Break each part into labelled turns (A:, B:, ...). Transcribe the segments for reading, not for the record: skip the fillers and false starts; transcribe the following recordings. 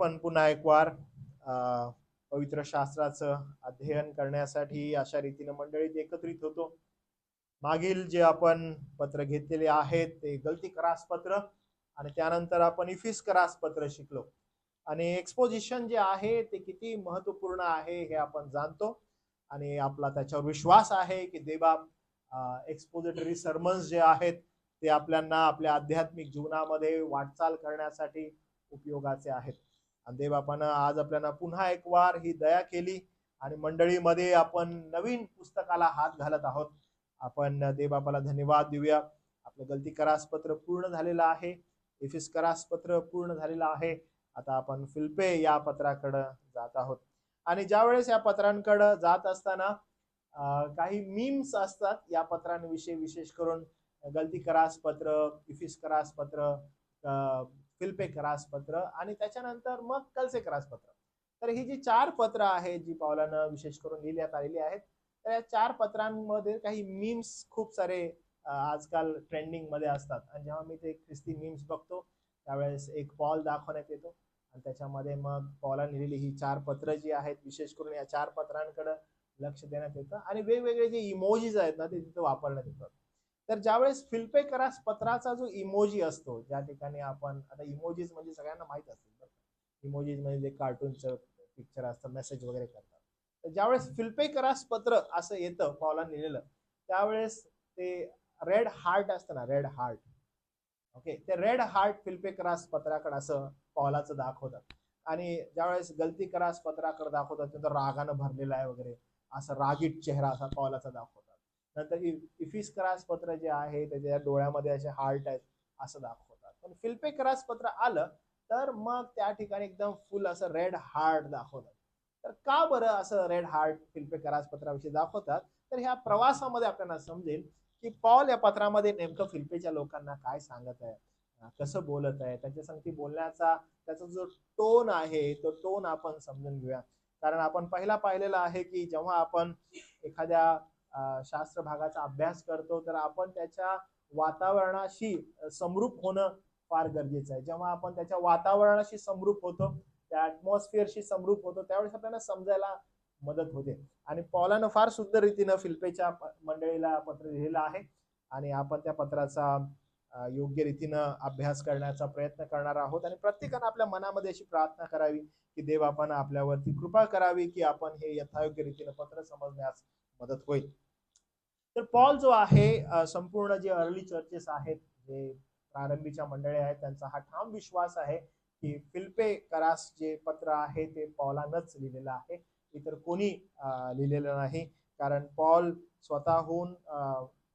A: आपण पुन्हा एक वार पवित्र शास्त्राचं अध्ययन करण्यासाठी अशा रीतीने मंडळीत एकत्रित होतो. मागील जे आपण पत्र घेतलेले आहेत ते गलतीकरास पत्र आणि त्यानंतर आपण इफिसकरास पत्र शिकलो आणि एक्सपोजिशन जे आहे ते किती महत्वपूर्ण आहे हे आपण जाणतो आणि आपला त्याच्यावर विश्वास आहे की देवबाप एक्सपोजिटरी सर्मन्स जे आहेत ते आपल्याला आपल्या आध्यात्मिक जीवनामध्ये वाटचाल करण्यासाठी उपयोगाचे आहेत. आणि देवबापानं आज आपल्याला पुन्हा एक वार ही दया केली आणि मंडळीमध्ये आपण नवीन पुस्तकाला हात घालत आहोत. आपण देवबापाला धन्यवाद देऊया. आपलं गलतीकरास पत्र पूर्ण झालेलं आहे, इफिसकरास पत्र पूर्ण झालेलं आहे. आता आपण फिलिप्पे या पत्राकडे जात आहोत आणि ज्यावेळेस या पत्रांकडे जात असताना काही मीम्स असतात या पत्रांविषयी, विशेष करून गलतीकरास पत्र, इफिसकरास पत्र, फिलिप्पे करास पत्र आणि त्याच्यानंतर मग कलसेकरास पत्र. तर ही जी 4 पत्र आहेत जी पौलानं विशेष करून लिहिण्यात आलेली आहेत, तर या 4 पत्रांमध्ये काही मीम्स खूप सारे आजकाल ट्रेंडिंग मध्ये असतात. आणि जेव्हा मी ते ख्रिस्ती मीम्स बघतो त्यावेळेस एक पॉल दाखवण्यात येतो आणि त्याच्यामध्ये मग पौलाने लिहिलेली ही 4 पत्र जी आहेत, विशेष करून या 4 पत्रांकडे लक्ष देण्यात येतं आणि वेगवेगळे जे इमोजीज आहेत ना ते तिथं वापरण्यात येतात. तर ज्यावेळेस फिलिप्पे करास पत्राचा जो इमोजी असतो, ज्या ठिकाणी आपण आता इमोजीज म्हणजे सगळ्यांना माहित असतील, इमोजीज म्हणजे जे कार्टूनचं पिक्चर असतं, मेसेज वगैरे करतात. तर ज्यावेळेस फिलिप्पे करास पत्र असं येतं पौलाने लिहिलेलं, त्यावेळेस ते रेड हार्ट असतं ना, रेड हार्ट, ओके, ते रेड हार्ट फिलिप्पे करास पत्राकडे असं पौलाचं दाखवतात आणि ज्यावेळेस गलतीकरास पत्राकडे दाखवतात तर रागानं भरलेला आहे वगैरे असं रागीट चेहरा असा पौलाचा दाखवतात. नंतर इफिसकरास पत्र जे आहे त्याच्या डोळ्यामध्ये असे हार्ट आहेत असं दाखवतात. पण फिलिप्पे करास पत्र आलं तर मग त्या ठिकाणी एकदम फुल असं रेड हार्ट दाखवतात. तर का बरं असं रेड हार्ट फिलिप्पे करास पत्राविषयी दाखवतात? तर ह्या प्रवासामध्ये आपल्याला समजेल की पॉल या पत्रामध्ये नेमकं फिलिप्पेच्या लोकांना काय सांगत आहे, कसं बोलत आहे, त्यांच्या संगती बोलण्याचा त्याचा जो टोन आहे तो टोन आपण समजून घेऊया. कारण आपण पहिला पाहिलेला आहे की जेव्हा आपण एखाद्या शास्त्र भागाचा अभ्यास करतो तर आपण त्याच्या वातावरणाशी समरूप होणं फार गरजेचं आहे. जेव्हा आपण त्याच्या वातावरणाशी समरूप होतो, त्या ऍटमॉस्फिअरशी समरूप होतो, त्यावेळेस आपल्याला समजायला मदत होते. आणि पौलानं फार सुंदर रीतीनं फिलिप्पेच्या मंडळीला पत्र लिहिलेलं आहे आणि आपण त्या पत्राचा योग्य रीतीनं अभ्यास करण्याचा प्रयत्न करणार आहोत आणि प्रत्येकानं आपल्या मनामध्ये अशी प्रार्थना करावी की देव आपण आपल्यावरती कृपा करावी की आपण हे यथायोग्य रीतीनं पत्र समजण्यास मदत होईल. तर पॉल जो आहे, संपूर्ण जे अर्ली चर्चेस आहेत, जे प्रारंभीच्या मंडळी आहेत, त्यांचा हा ठाम विश्वास आहे की फिलिप्पे करास जे पत्र आहे ते पौलानंच लिहिलेलं आहे, इतर कोणी लिहिलेलं नाही. कारण पॉल स्वतःहून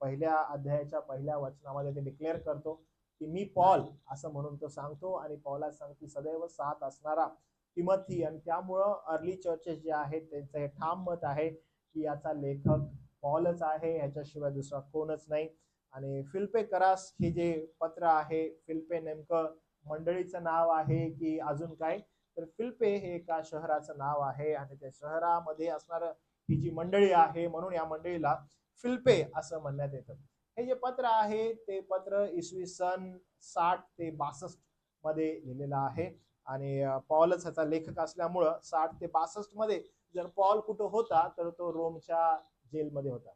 A: पहिल्या अध्यायाच्या पहिल्या वचनामध्ये ते डिक्लेअर करतो की मी पॉल असं म्हणून तो सांगतो आणि पौला सांगतो सदैव साथ असणारा तिमोथी. आणि त्यामुळं अर्ली चर्चेस जे आहेत त्यांचं हे ठाम मत आहे की याचा लेखक पॉलच आहे, ह्याच्याशिवाय दुसरा कोणच नाही. आणि फिलिप्पे करास हे जे पत्र आहे, फिलिप्पे नेमकं मंडळीचं नाव आहे की अजून काय, तर फिलिप्पे हे एका शहराचं नाव आहे आणि त्या शहरामध्ये असणारं ही जी मंडळी आहे म्हणून या मंडळीला फिलिप्पे असं म्हणण्यात येतं. हे जे पत्र आहे ते पत्र इसवी सन 60 ते 62 मध्ये लिहिलेलं आहे आणि पॉलच ह्याचा लेखक असल्यामुळं 60 ते 62 मध्ये जर पॉल कुठं होता तर तो रोमच्या जेलमध्ये होता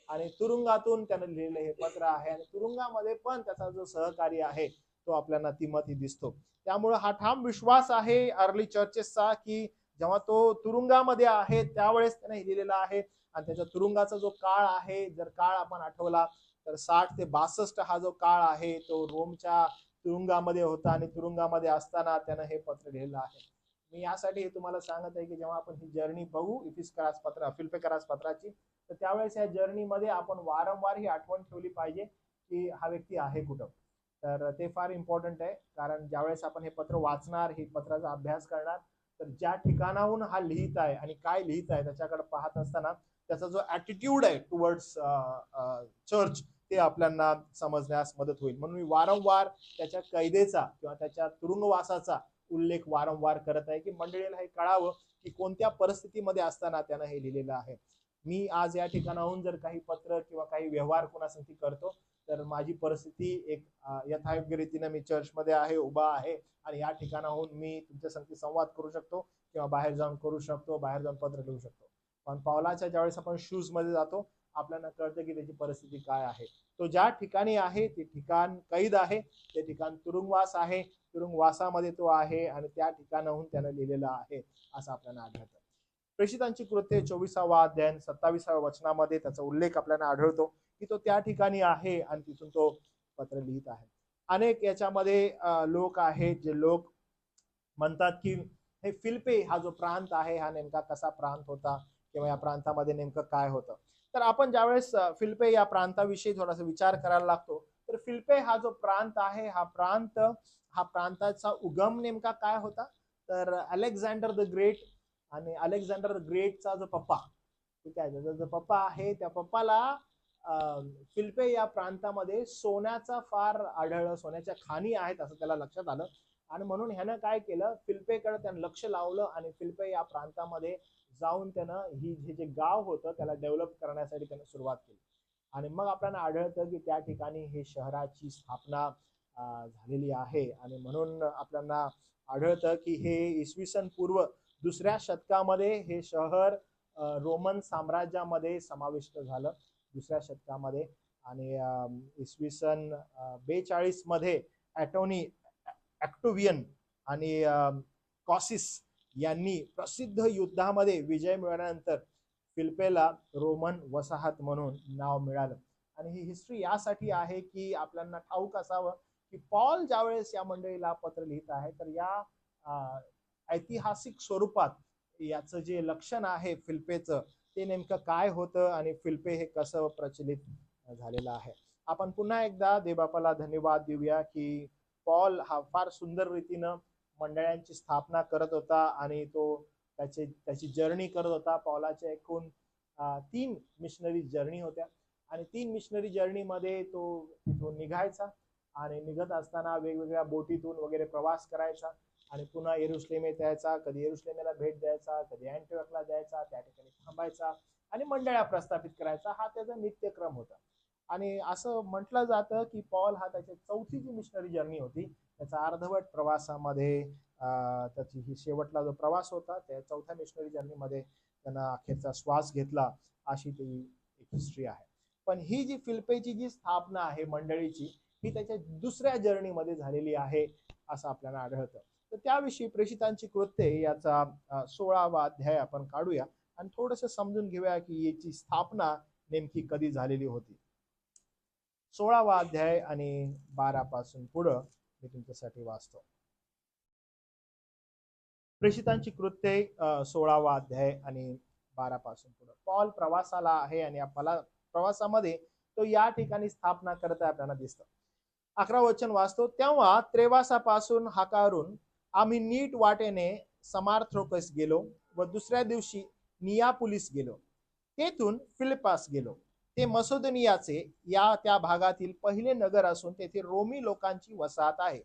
A: आणि तुरुंगातून त्यानं लिहिलेलं हे पत्र आहे आणि तुरुंगामध्ये पण त्याचा जो सहकारी आहे तो आपल्याला तिमोथी दिसतो. त्यामुळे हा ठाम विश्वास आहे अर्ली चर्चेसचा की जेव्हा तो तुरुंगामध्ये आहे त्यावेळेस त्याने लिहिलेला आहे आणि त्याच्या तुरुंगाचा जो काळ आहे, जर काळ आपण आठवला तर 60 ते 62 हा जो काळ आहे तो रोमच्या तुरुंगामध्ये होता आणि तुरुंगामध्ये असताना त्यानं हे पत्र लिहिलं आहे. मी यासाठी तुम्हाला सांगत आहे की जेव्हा आपण ही जर्नी बघू फिलिप्पे करास पत्राची, तर त्यावेळेस या जर्नीमध्ये आपण वारंवार ही आठवण ठेवली पाहिजे की हा व्यक्ती आहे कुठं. तर ते फार इम्पॉर्टंट आहे कारण ज्यावेळेस आपण हे पत्र वाचणार, हे पत्राचा अभ्यास करणार, तर ज्या ठिकाणाहून हा लिहित आहे आणि काय लिहित आहे त्याच्याकडे पाहत असताना त्याचा जो ऍटिट्यूड आहे टुवर्ड्स चर्च ते आपल्याला समजण्यास मदत होईल. म्हणून मी वारंवार त्याच्या कैदेचा किंवा त्याच्या तुरुंगवासाचा उल्लेख वारंवार करत आहे की मंडळीला हे कळावं की कोणत्या परिस्थितीमध्ये असताना त्यानं हे लिहिलेलं आहे. मी आज या ठिकाणाहून जर काही पत्र किंवा काही व्यवहार कोणासाठी करतो तर माझी परिस्थिती एक यथायोग्य रीतीने मी चर्चमध्ये आहे, उभा आहे आणि या ठिकाणाहून मी तुमच्या संगती संवाद करू शकतो किंवा बाहेर जाऊन करू शकतो, बाहेर जाऊन पत्र लिहू शकतो. पण पावलाच्या ज्यावेळेस आपण शूज मध्ये जातो आपल्याला कळतं की त्याची परिस्थिती काय आहे. तो ज्या ठिकाणी आहे ते ठिकाण कैद आहे, ते ठिकाण तुरुंगवास आहे, तुरुंगवासामध्ये तो आहे आणि त्या ठिकाणाहून त्यानं लिहिलेलं आहे असं आपल्याला आढळतं. प्रेषितांची कृत्ये 24वा अध्याय 27व्या वचनामध्ये त्याचा उल्लेख आपल्याला आढळतो की तो त्या ठिकाणी आहे आणि तिथून तो पत्र लिहित आहे. अनेक याच्यामध्ये लोक आहेत जे लोक म्हणतात की हे फिलिप्पी हा जो प्रांत आहे हा नेमका कसा प्रांत होता किंवा या प्रांतामध्ये नेमकं काय होतं. तर आपण ज्यावेळेस फिलिप्पी या प्रांताविषयी थोडासा विचार करायला लागतो तर फिलिप्पी हा जो प्रांत आहे हा प्रांताचा उगम नेमका काय होता. तर अलेक्झांडर द ग्रेट आणि अलेक्झांडर द ग्रेटचा जो पप्पा, ठीक आहे, त्याचा जो पप्पा आहे त्या पप्पाला फिलिप्पी या प्रांतामध्ये सोन्याचा फार आढळलं, सोन्याच्या खाणी आहेत असं त्याला लक्षात आलं आणि म्हणून ह्यानं काय केलं, फिलिप्पीकडे त्यानं लक्ष लावलं आणि फिलिप्पी या प्रांतामध्ये जाऊन त्यानं हे जे गाव होतं त्याला डेव्हलप करण्यासाठी त्यानं सुरुवात केली आणि मग आपल्याला आढळतं की त्या ठिकाणी हे शहराची स्थापना झालेली आहे आणि म्हणून आपल्याला आढळतं की हे इसवी सन पूर्व 2ऱ्या शतकामध्ये हे शहर रोमन साम्राज्यामध्ये समाविष्ट झालं 2ऱ्या शतकामध्ये आणि इसवी सन 42 मध्ये ॲक्टोवियन आणि कॉसिस यांनी प्रसिद्ध युद्धामध्ये विजय मिळवल्यानंतर फिलिप्पीला रोमन वसाहत म्हणून नाव मिळालं. आणि ही हिस्ट्री यासाठी आहे की आपल्याला ठाऊक असावं की पॉल ज्यावेळेस या मंडळीला पत्र लिहित आहे तर या ऐतिहासिक स्वरूपात याचं जे लक्षण आहे फिलिप्पीचं ते नेमकं काय होतं आणि फिलिप्पी हे कसं प्रचलित झालेलं आहे. आपण पुन्हा एकदा देवबापाला धन्यवाद देऊया की पॉल हा फार सुंदर रीतीनं मंडळांची स्थापना करत होता आणि तो त्याची जर्नी करत होता. पॉलाच्या एकूण 3 मिशनरी जर्नी होत्या आणि 3 मिशनरी जर्नीमध्ये तो तिथून निघायचा आणि निघत असताना वेगवेगळ्या बोटीतून वगैरे प्रवास करायचा आणि पुन्हा येरुशलेमेत यायचा, कधी येरुशलेमेला भेट द्यायचा, कधी अँटिओकला जायचा, त्या ठिकाणी थांबायचा आणि मंडळ्या प्रस्थापित करायचा. हा त्याचा नित्यक्रम होता आणि असं म्हटलं जातं की पॉल हा त्याची 4थी जी मिशनरी जर्नी होती त्याचा अर्धवट प्रवासामध्ये त्याची ही शेवटला जो प्रवास होता त्या 4थ्या मिशनरी जर्नीमध्ये त्यांना अखेरचा श्वास घेतला अशी ती एक हिस्ट्री आहे. पण ही जी फिलिप्पीची जी स्थापना आहे मंडळीची ही त्याच्या 2ऱ्या जर्नीमध्ये झालेली आहे असं आपल्याला आढळतं. तर त्याविषयी प्रेषितांची कृत्ये याचा 16वा अध्याय आपण काढूया आणि थोडंसं समजून घेऊया की याची स्थापना नेमकी कधी झालेली होती. 16वा अध्याय आणि 12 पासून पुढं मी तुमच्यासाठी वाचतो. प्रेषितांची कृत्ये 16वा अध्याय आणि 12 पासून पुढं. पॉल प्रवासाला आहे आणि आपल्याला प्रवासामध्ये तो या ठिकाणी स्थापना करत आहे आपल्याला दिसतं. 11 वचन वाचतो. तेव्हा त्रेवासापासून हाकारून आम्ही नीट वाटेने समार्थ्रोकस गेलो व दुसऱ्या दिवशी नियापुलिस गेलो, तेथून फिलिपास गेलो. ते मसोदनियाचे या त्या भागातील पहिले नगर असून तेथे रोमी लोकांची वसाहत आहे.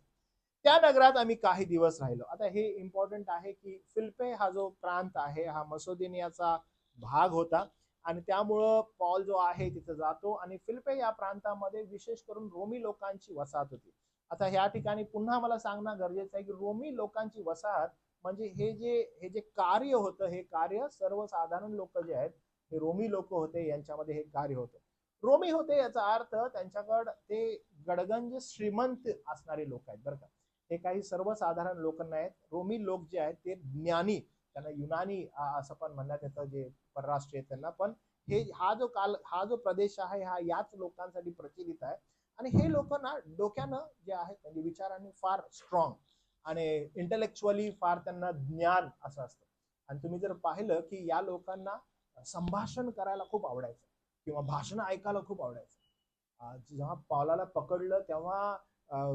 A: त्या नगरात आम्ही काही दिवस राहिलो. आता हे इम्पॉर्टंट आहे की फिलिप्पी हा जो प्रांत आहे हा मसोदिनियाचा भाग होता आणि त्यामुळं पॉल जो आहे तिथे जातो आणि फिलिप्पी या प्रांतामध्ये विशेष करून रोमी लोकांची वसाहत होती. आता ह्या ठिकाणी पुन्हा मला सांगणं गरजेचं आहे की रोमी लोकांची वसाहत म्हणजे हे जे कार्य होतं हे कार्य सर्वसाधारण लोक जे आहेत हे रोमी लोक होते, यांच्यामध्ये हे कार्य होतं. रोमी होते याचा अर्थ त्यांच्याकडे ते गडगंज श्रीमंत असणारे लोक आहेत बरं का. हे काही सर्वसाधारण लोक नाहीत. रोमी लोक जे आहेत ते ज्ञानी, त्यांना युनानी असं पण म्हणण्यात येतं जे परराष्ट्रीय त्यांना, पण हा जो प्रदेश आहे हा याच लोकांसाठी प्रचलित आहे आणि हे लोक ना डोक्यानं जे आहेत म्हणजे विचारांनी फार स्ट्रॉंग आणि इंटेलेक्च्युअली फार त्यांना ज्ञान असं असतं. आणि तुम्ही जर पाहिलं की या लोकांना संभाषण करायला खूप आवडायचं किंवा भाषण ऐकायला खूप आवडायचं. जेव्हा पॉलाला पकडलं तेव्हा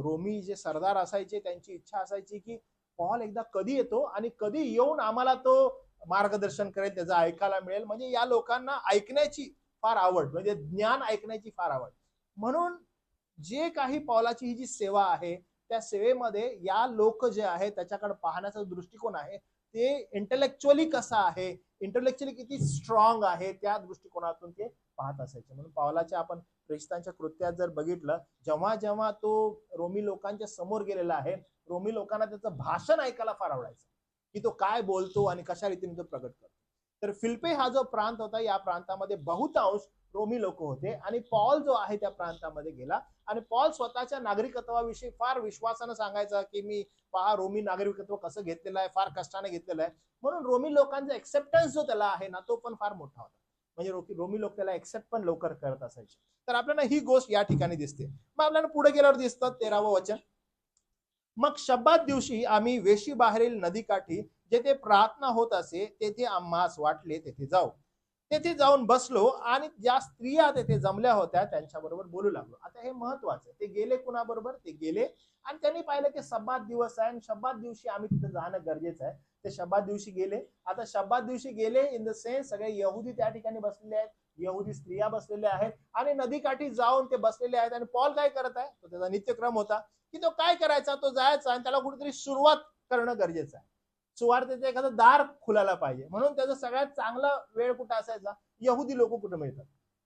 A: रोमी जे सरदार असायचे त्यांची इच्छा असायची की पॉल एकदा कधी येतो आणि कधी येऊन आम्हाला तो मार्गदर्शन करेल, त्याचं ऐकायला मिळेल. म्हणजे या लोकांना ऐकण्याची फार आवड, म्हणजे ज्ञान ऐकण्याची फार आवड. म्हणून जे काही पॉलाची ही जी सेवा आहे त्या सेवेमध्ये या लोक जे आहे त्याच्याकडे पाहण्याचा दृष्टिकोन आहे ते इंटेलेक्च्युअली कसा आहे, इंटेलेक्च्युअली किती स्ट्रॉंग आहे त्या दृष्टिकोनातून ते पाहत असायचे. म्हणून पॉलाच्या आपण ख्रिस्तांच्या कृत्यात जर बघितलं, जेव्हा जेव्हा तो रोमी लोकांच्या समोर गेलेला आहे, रोमी लोकांना त्याचं भाषण ऐकायला फार आवडायचं, की तो काय बोलतो आणि कशा रीतीने तो प्रगट करतो. तर फिलिप्पी हा जो प्रांत होता, या प्रांतामध्ये बहुतांश रोमी लोक होते आणि पॉल जो आहे त्या प्रांतामध्ये गेला आणि पॉल स्वतःच्या नागरिकत्वाविषयी फार विश्वासानं सांगायचा की मी पहा रोमी नागरिकत्व कसं घेतलेलं आहे, फार कष्टाने घेतलेलं आहे. म्हणून रोमी लोकांचा एक्सेप्टन्स जो त्याला आहे ना, तो पण फार मोठा होता. म्हणजे रोमी लोक त्याला एक्सेप्ट पण लवकर करत असायचे. तर आपल्याला ही गोष्ट या ठिकाणी दिसते. मग आपल्याला पुढे गेल्यावर दिसतं 13वं वचन, मग शब्दात दिवशी आम्ही वेशी बाहेरील नदीकाठी जेथे प्रार्थना होत असे तेथे आम्हास वाटले तेथे जाऊ. तेथे जाऊन बसलो आणि ज्या स्त्रिया तेथे जमल्या होत्या त्यांच्याबरोबर बोलू लागलो. आता हे महत्वाचं आहे. ते गेले कुणाबरोबर? ते गेले आणि त्यांनी पाहिलं की शब्दात दिवस आहे आणि शब्दात दिवशी आम्ही तिथे जाणं गरजेचं आहे. ते शब्दात दिवशी गेले. आता शब्दात दिवशी गेले इन द सेन्स सगळे यहुदी त्या ठिकाणी बसलेले आहेत, यहुदी स्त्रिया बसलेल्या आहेत आणि नदीकाठी जाऊन ते बसलेले आहेत. आणि पॉल काय करत आहे? तो त्याचा नित्यक्रम होता की तो काय करायचा, तो जायचा आणि त्याला कुठेतरी सुरुवात करणं गरजेचं आहे. सुवार्तेचं एखादं दार खुलायला पाहिजे. म्हणून त्याचा सगळ्यात चांगला वेळ कुठं असायचा? यहुदी लोक कुठं मिळतात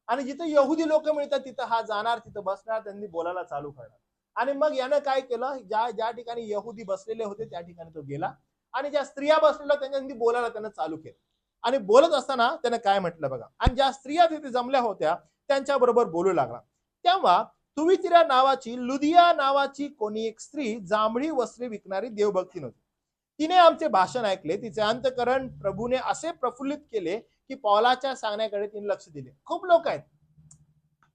A: आणि जिथं यहुदी लोक मिळतात तिथं हा जाणार, तिथं बसणार, त्यांनी बोलायला चालू करणार. आणि मग यानं काय केलं, ज्या ज्या ठिकाणी यहुदी बसलेले होते त्या ठिकाणी तो गेला आणि ज्या स्त्रिया बसलेल्या त्यांच्या बोलायला त्यानं चालू केलं. आणि बोलत असताना त्यानं काय म्हटलं बघा, आणि ज्या स्त्रिया तिथे जमल्या होत्या त्यांच्या बरोबर बोलू लागला. तेव्हा तुवितिरा नावाची लुदिया नावाची कोणी एक स्त्री जांभळी वस्त्रे विकणारी देवभक्ती नव्हती. तिने आमचे भाषण ऐकले. तिचे अंतकरण प्रभूने असे प्रफुल्लित केले की पौलाच्या सांगण्याकडे तिने लक्ष दिले. खूप लोक आहेत,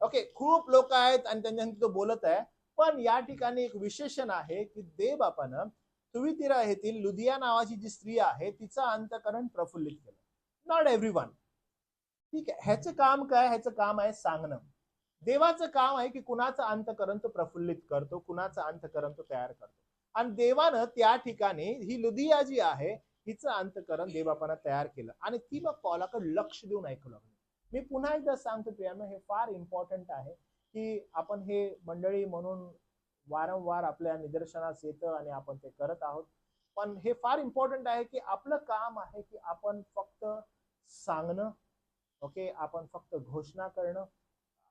A: ओके, खूप लोक आहेत आणि त्यांच्याशी तो बोलत आहे. पण या ठिकाणी एक विशेषण आहे की देवबापानं तुवितिरा येथील लुदिया नावाची जी स्त्री आहे तिचं अंतकरण प्रफुल्लित केलं. नॉट एव्हरीवन, ठीक आहे. ह्याचं काम काय? ह्याचं काम आहे सांगणं. देवाचं काम आहे की कुणाचं अंतकरण तो प्रफुल्लित करतो, कुणाचं अंतकरण तो तयार करतो. आणि देवानं त्या ठिकाणी ही लुदिया जी आहे हिचं अंतकरण देवबापानं तयार केलं आणि ती मग पौलाकडे लक्ष देऊन ऐकू लागली. मी पुन्हा एकदा सांगतो प्रियांनो, हे फार इम्पॉर्टंट आहे की आपण हे मंडळी म्हणून वारंवार आपल्या निदर्शनास येतं आणि आपण ते करत आहोत. पण हे फार इम्पॉर्टंट आहे की आपलं काम आहे की आपण फक्त सांगणं, ओके, आपण फक्त घोषणा करणं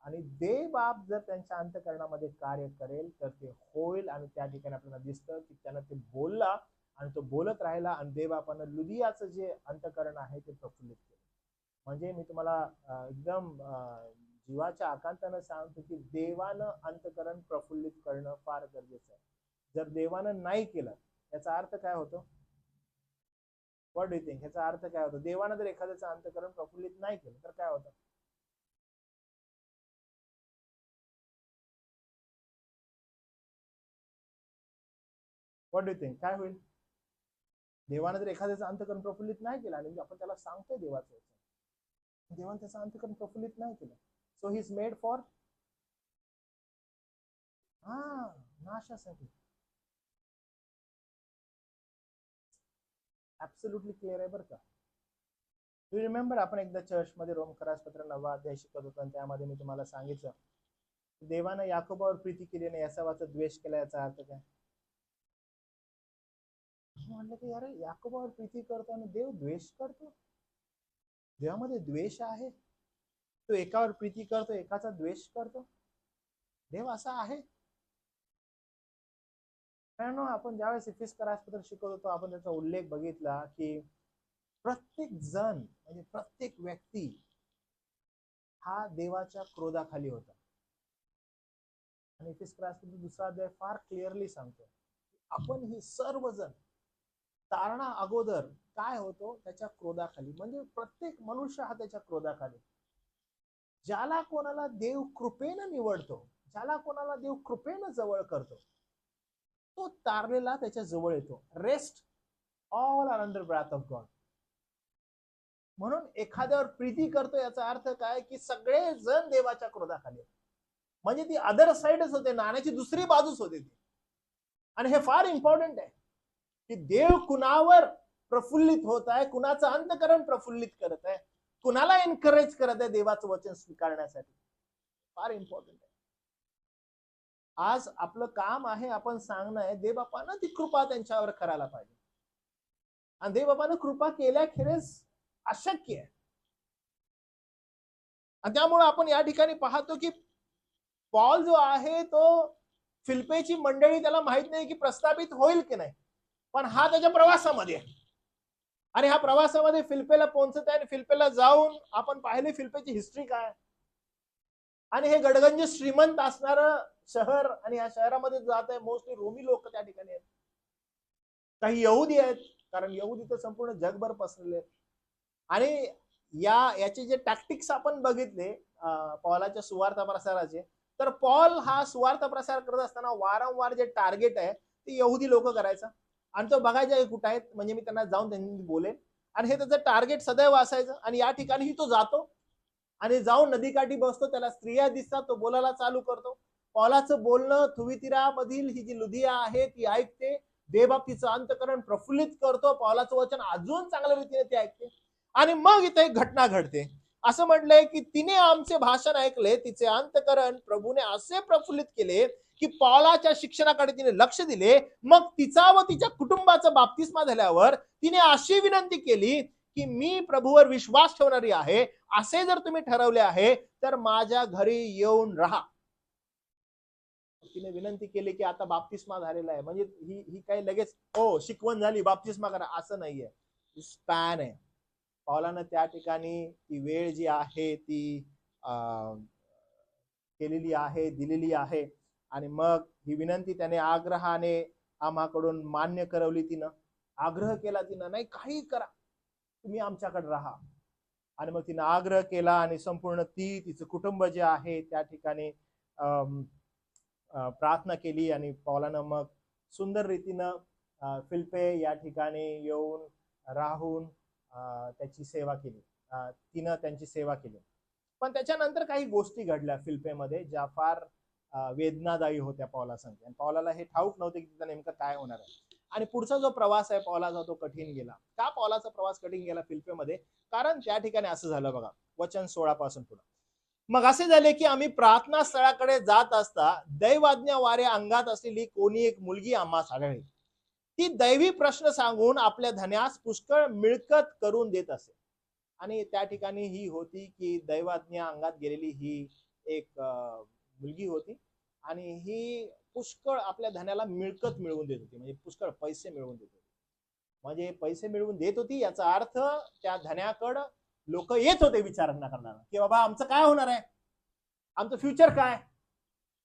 A: आणि देवबाप जर त्यांच्या अंतकरणामध्ये कार्य करेल तर ते होईल. आणि त्या ठिकाणी आपल्याला दिसतं की त्यानं ते बोलला आणि तो बोलत राहिला आणि देवबापानं लुदियाचं जे अंतकरण आहे ते प्रफुल्लित केलं. म्हणजे मी तुम्हाला एकदम जीवाच्या आकांतानं सांगतो की देवानं अंतकरण प्रफुल्लित करणं फार गरजेचं आहे. जर देवानं नाही केलं याचा अर्थ काय होतो? What do you think? ह्याचा अर्थ काय होतो? देवानं जर एखाद्याचं अंतकरण प्रफुल्लित नाही केलं तर काय होतं? What do you think? काय होईल? देवानं जर एखाद्याचं अंतकरण प्रफुल्लित नाही केलं आणि आपण त्याला सांगतोय देवाचं, देवानं त्याचं अंतकरण प्रफुल्लित नाही केलं, so he is made for नाशासाठी. ऍब्सोल्युटली क्लिअर आहे बरं का. यू रिमेंबर आपण एकदा चर्चमध्ये रोमकरास पत्र 9वा अध्याय शिकत होतो आणि त्यामध्ये मी तुम्हाला सांगितलं देवानं याकोबावर प्रीती केली नाही, यासावाचा द्वेष केला. याचा अर्थ काय? म्हणलं की अरे याकोबावर प्रीती करतो आणि देव द्वेष करतो? देवामध्ये द्वेष आहे? तो एकावर प्रीती करतो, एकाचा द्वेष करतो? देव असा आहे? कारण आपण ज्यावेळेस इफिसकरास पत्र शिकत होतो आपण त्याचा उल्लेख बघितला की प्रत्येक जण म्हणजे प्रत्येक व्यक्ती हा देवाच्या क्रोधाखाली होता. आणि इफिसकरास पत्र 2रा अध्याय फार क्लिअरली सांगतो आपण ही सर्वजण तारणा अगोदर काय होतो? त्याच्या क्रोधाखाली. म्हणजे प्रत्येक मनुष्य हा त्याच्या क्रोधाखाली. ज्याला कोणाला देव कृपेनं निवडतो, ज्याला कोणाला देव कृपेनं जवळ करतो, तो तारलेला त्याच्या जवळ येतो. Rest all are under breath of God. म्हणून एखाद्यावर प्रीती करतो याचा अर्थ काय? की सगळे जण देवाच्या क्रोधाखाली. म्हणजे ती अदर साइडच होते, नाण्याची दुसरी बाजूच होते ती. आणि हे फार इम्पॉर्टंट आहे की देव कुणावर प्रफुल्लित होत आहे, कुणाचं अंतकरण प्रफुल्लित करत आहे, कुणाला एनकरेज करत आहे देवाचं वचन स्वीकारण्यासाठी. फार इम्पॉर्टंट आहे. आज आपलं काम आहे आपण सांगणं आहे, देवबापानं ती कृपा त्यांच्यावर करायला पाहिजे. आणि देवबापानं कृपा केल्याखेरीज अशक्य आहे. आणि त्यामुळे आपण या ठिकाणी पाहतो की पॉल जो आहे तो फिलिप्पीची मंडळी त्याला माहित नाही की प्रस्थापित होईल की नाही, पण हा त्याच्या प्रवासामध्ये आहे आणि ह्या प्रवासामध्ये फिलिप्पीला पोहोचत आहे आणि फिलिप्पीला जाऊन आपण पाहिले फिलिप्पीची हिस्ट्री काय आणि हे गडगंज श्रीमंत असणार शहर आणि या शहरामध्ये जात आहे मोस्टली रोमी लोक त्या ठिकाणी आहेत, काही यहुदी आहेत कारण यहुदी तर संपूर्ण जगभर पसरले आहेत आणि याचे जे टॅक्टिक्स आपण बघितले पॉलाच्या सुवार्थ प्रसाराचे, तर पॉल हा सुवार्थ प्रसार करत असताना वारंवार जे टार्गेट आहे ते यहुदी लोक करायचं आणि तो बघायचा कुठे आहेत म्हणजे मी त्यांना जाऊन त्यांनी बोलेन आणि हे त्याचं टार्गेट सदैव असायचं आणि या ठिकाणी तो जातो आणि जाऊन नदीकाठी बसतो, त्याला स्त्रिया दिसतात, तो बोलायला चालू करतो. पॉलाचं बोलणं थुवितिरामधील ही जी लुदिया आहे ती ऐकते, देवबाबतीचं अंतकरण प्रफुल्लित करतो, पॉलाचं वचन अजून चांगल्या रीतीने ते ऐकते आणि मग इथे एक घटना घडते. असं म्हटलंय की तिने आमचे भाषण ऐकले, तिचे अंतकरण प्रभूने असे प्रफुल्लित केले की पॉलाच्या शिक्षणाकडे तिने लक्ष दिले. मग तिचा व तिच्या कुटुंबाचा बाप्तिस्मा झाल्यावर तिने अशी विनंती केली की मी प्रभूवर विश्वास ठेवणारी आहे, असे जर तुम्ही ठरवले आहे तर माझ्या घरी येऊन राहा. तिने विनंती केली की आता बाप्तिस्मा झालेला आहे म्हणजे ही काही लगेच हो शिकवण झाली बाप्तिस्मा करा असं नाहीये, स्पॅन आहे. पौलानं त्या ठिकाणी ती वेळ जी आहे ती केलेली आहे, दिलेली आहे आणि मग ही विनंती त्याने आग्रहाने आम्हाकडून मान्य करवली. तिनं आग्रह केला, तिनं नाही काही करा तुम्ही आमच्याकडे राहा आणि मग तिनं आग्रह केला आणि संपूर्ण तिचं कुटुंब जे आहे त्या ठिकाणी प्रार्थना केली आणि पौलानं मग सुंदर रीतीनं फिलिप्पी या ठिकाणी येऊन राहून त्याची सेवा केली, तिनं त्यांची सेवा केली. पण त्याच्यानंतर काही गोष्टी घडल्या फिलिप्पीमध्ये ज्या फार वेदनादायी होत्या पौलासाठी आणि पौलाला हे ठाऊक नव्हते की तिथं नेमकं काय होणार आहे आणि पुढचा जो प्रवास आहे पौलाचा तो कठीण गेला. का पौलाचा प्रवास कठीण गेला फिलिप्पीमध्ये? कारण त्या ठिकाणी असं झालं बघा, वचन 16 पासून पुढे. मग असे झाले की आम्ही प्रार्थना स्थळाकडे जात असता दैवाज्ञा वारे अंगात असलेली कोणी एक मुलगी आम्हास आढळली. ती दैवी प्रश्न सांगून आपल्या धन्यास पुष्कळ मिळकत करून देत असे आणि त्या ठिकाणी ही होती की दैवाज्ञा अंगात गेलेली ही एक मुलगी होती आणि ही पुष्कळ आपल्या धन्याला मिळकत मिळवून देत होती, म्हणजे पुष्कळ पैसे मिळवून देत होती. म्हणजे पैसे मिळवून देत होती याचा अर्थ त्या धन्याकडं लोक येत होते विचारणा करणार की बाबा आमचं काय होणार आहे, आमचं फ्युचर काय,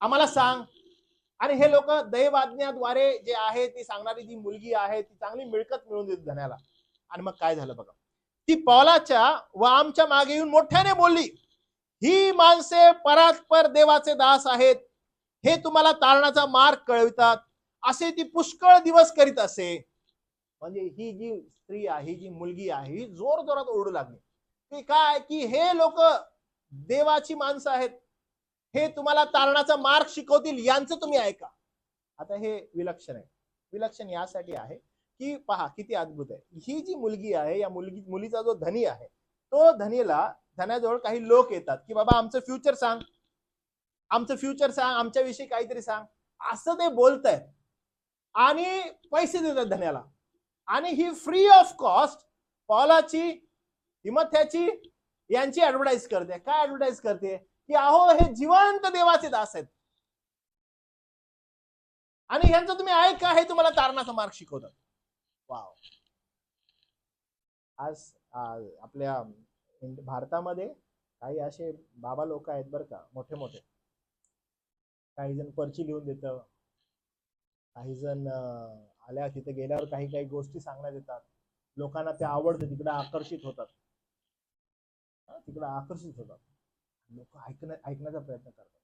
A: आम्हाला सांग. आणि हे लोक दैवाज्ञाद्वारे जे आहे ती सांगणारी जी मुलगी आहे ती चांगली मिळकत मिळवून देत धन्याला. आणि मग काय झालं बघा, ती पौलाच्या व आमच्या मागे येऊन मोठ्याने बोलली, ही माणसे परात्पर देवाचे दास आहेत, हे तुम्हाला तारणाचा मार्ग कळवितात, असे ती पुष्कळ दिवस करीत असे. म्हणजे ही जी स्त्री आहे, ही जी मुलगी आहे, ही जोर जोरात ओरडू लागली की काय की हे लोक देवाची माणसं आहेत, हे तुम्हाला तारणाचा मार्ग शिकवतील, यांचं तुम्ही ऐका. आता हे विलक्षण आहे. विलक्षण यासाठी आहे की पहा किती अद्भुत आहे. ही जी मुलगी आहे या मुलीचा जो धनी आहे तो धन्याजवळ काही लोक येतात की बाबा आमचं फ्युचर सांग, आमचं फ्युचर सांग, आमच्याविषयी काहीतरी सांग, असं ते बोलत आहेत आणि पैसे देतात धन्याला. आणि ही फ्री ऑफ कॉस्ट पौलाची, तिमोथेची यांची ऍडव्हर्टाईज करते. काय ऍडव्हर्टाईज करते की अहो हे जिवंत देवाचे दास आहेत आणि ह्यांचं तुम्ही ऐका, हे तुम्हाला तारणाचा मार्ग शिकवतात. वाव. आज आपल्या भारतामध्ये काही असे बाबा लोक आहेत बरं का, मोठे मोठे. काही जण पर्ची लिहून देतं, काही जण आल्या तिथे गेल्यावर काही काही गोष्टी सांगण्यात येतात, लोकांना ते आवडतं, तिकडे आकर्षित होतात, लोक ऐकण्याचा प्रयत्न करतात.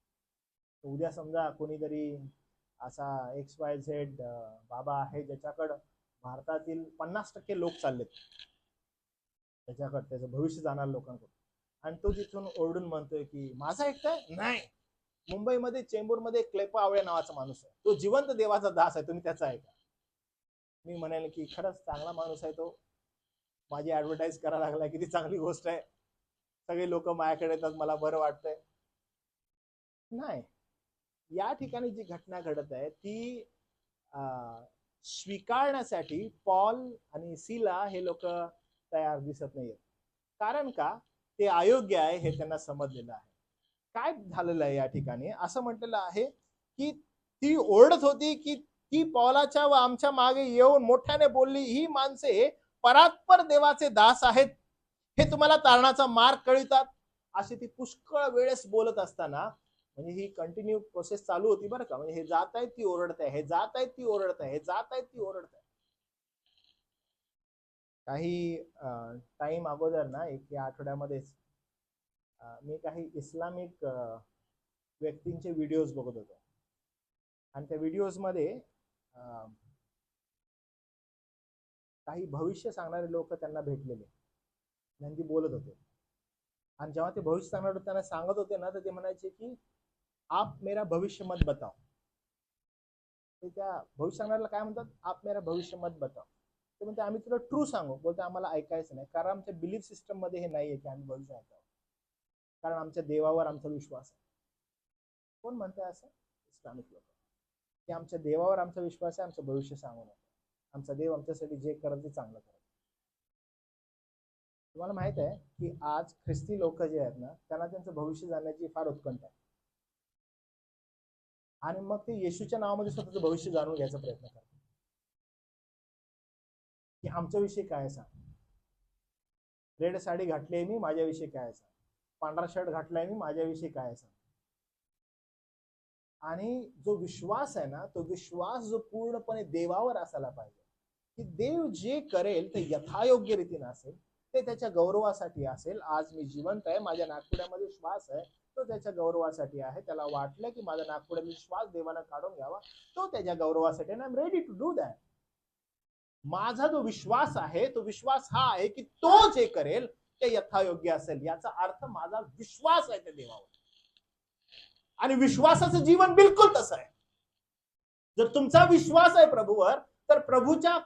A: उद्या समजा कोणीतरी असा XYZ बाबा आहे ज्याच्याकडं भारतातील 50% लोक चाललेत, त्याच्याकडे त्याचं भविष्य जाणार लोकांकडून, आणि तो तिथून ओरडून म्हणतोय की माझा ऐकताय नाही. मुंबईमध्ये चेंबूरमध्ये क्लेपा आवळे नावाचा माणूस आहे, तो जिवंत देवाचा दास आहे, तुम्ही त्याचा ऐका. मी म्हणेल की खरंच चांगला माणूस आहे तो, माझी ऍडव्हर्टाईज करायला लागलाय, किती चांगली गोष्ट आहे, सगळे लोक माझ्याकडे येतात, मला बरं वाटतंय. नाही, या ठिकाणी जी घटना घडत आहे ती स्वीकारण्यासाठी पॉल आणि सिला हे लोक तयार दिसत नाहीयेत. कारण का? ते अयोग्य आहे हे त्यांना समजलेलं आहे. काय झालेलं आहे या ठिकाणी? असं म्हटलेलं आहे की ती ओरडत होती की ती पौलाच्या व आमच्या मागे येऊन मोठ्याने बोलली, ही माणसे परात्पर देवाचे दास आहेत, हे तुम्हाला तारणाचा मार्ग कळतात. अशी ती पुष्कळ वेळेस बोलत असताना म्हणजे ही कंटिन्यू प्रोसेस चालू होती बरं का. म्हणजे हे जात आहेत ती ओरडत आहे, हे जात आहेत ती ओरडत आहे, हे जात आहेत ती ओरडत आहे. काही टाइम अगोदर ना, एक या आठवड्यामध्येच मी काही इस्लामिक व्यक्तींचे व्हिडिओज बघत होतो आणि त्या व्हिडिओज मध्ये काही भविष्य सांगणारे लोक त्यांना भेटलेले त्यांनी बोलत होते. आणि जेव्हा ते भविष्य सांगणार होते त्यांना सांगत होते ना, तर ते म्हणायचे की आप मेरा भविष्य मत बताओ. ते त्या भविष्य सांगणाऱ्याला काय म्हणतात? आप मेरा भविष्य मत बताओ. ते म्हणते आम्ही तुला ट्रू सांगू. बोलते आम्हाला ऐकायचं नाही, कारण आमच्या बिलीफ सिस्टम मध्ये हे नाहीये की आम्ही भविष्य ऐकावं, कारण आमच्या देवावर आमचा विश्वास आहे. कोण म्हणतंय असं? इस्लामिक लोक, की आमच्या देवावर आमचा विश्वास आहे, आमचं भविष्य सांगू नका, आमचा देव आमच्यासाठी जे करत ते चांगलं करत. तुम्हाला माहित आहे की आज ख्रिस्ती लोक जे आहेत ना, त्यांना त्यांचं भविष्य जाणण्याची फार उत्कंठ आहे आणि मग ते येशूच्या नावामध्ये स्वतःचं भविष्य जाणून घ्यायचा प्रयत्न करतात की आमच्याविषयी काय सांग. रेड साडी घातली मी, माझ्याविषयी काय सांग. पांढरा शर्ट घातलाय मी, माझ्याविषयी काय सांग. आणि जो विश्वास आहे ना, तो विश्वास जो पूर्णपणे देवावर असायला पाहिजे, की देव जे करेल ते यथायोग्य रीतीने असेल, ते त्याच्या गौरवासाठी असेल. आज मी जिवंत आहे, माझ्या नागपुड्यामध्ये श्वास आहे, तो त्याच्या गौरवासाठी आहे. त्याला वाटलं की माझ्या नागपुड्यातील श्वास देवानं काढून घ्यावा, तो त्याच्या गौरवासाठी. I am ready to do that. माझा जो विश्वास आहे, तो विश्वास हा आहे की तो जे करेल ते यथायोग्य असेल. याचा अर्थ माझा विश्वास आहे त्या देवावर, आणि विश्वासाचं जीवन बिलकुल तसं आहे. जर तुमचा विश्वास आहे प्रभूवर, तर प्रभूच्या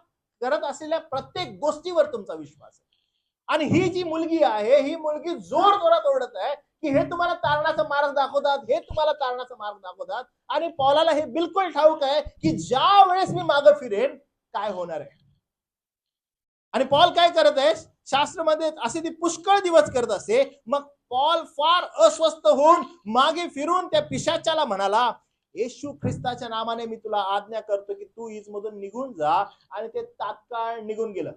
A: करत असलेल्या प्रत्येक गोष्टीवर तुमचा विश्वास आहे. आणि ही जी मुलगी आहे, ही मुलगी जोर जोरात ओरडत आहे की हे तुम्हाला तारणाचा मार्ग दाखवतात, हे तुम्हाला तारणाचा मार्ग दाखवतात. आणि पौलाला हे बिलकुल ठाऊक आहे की ज्या वेळेस मी मागे फिरेन काय होणार आहे. आणि पॉल काय करत आहे? शास्त्रामध्ये असे ती पुष्कळ दिवस करत असे. मग पॉल फार अस्वस्थ होऊन मागे फिरून त्या पिशाच्याला म्हणाला, येशू ख्रिस्ताच्या नावाने मी तुला आज्ञा करतो की तू इजमधून निघून जा. आणि ते तात्काळ निघून गेलं.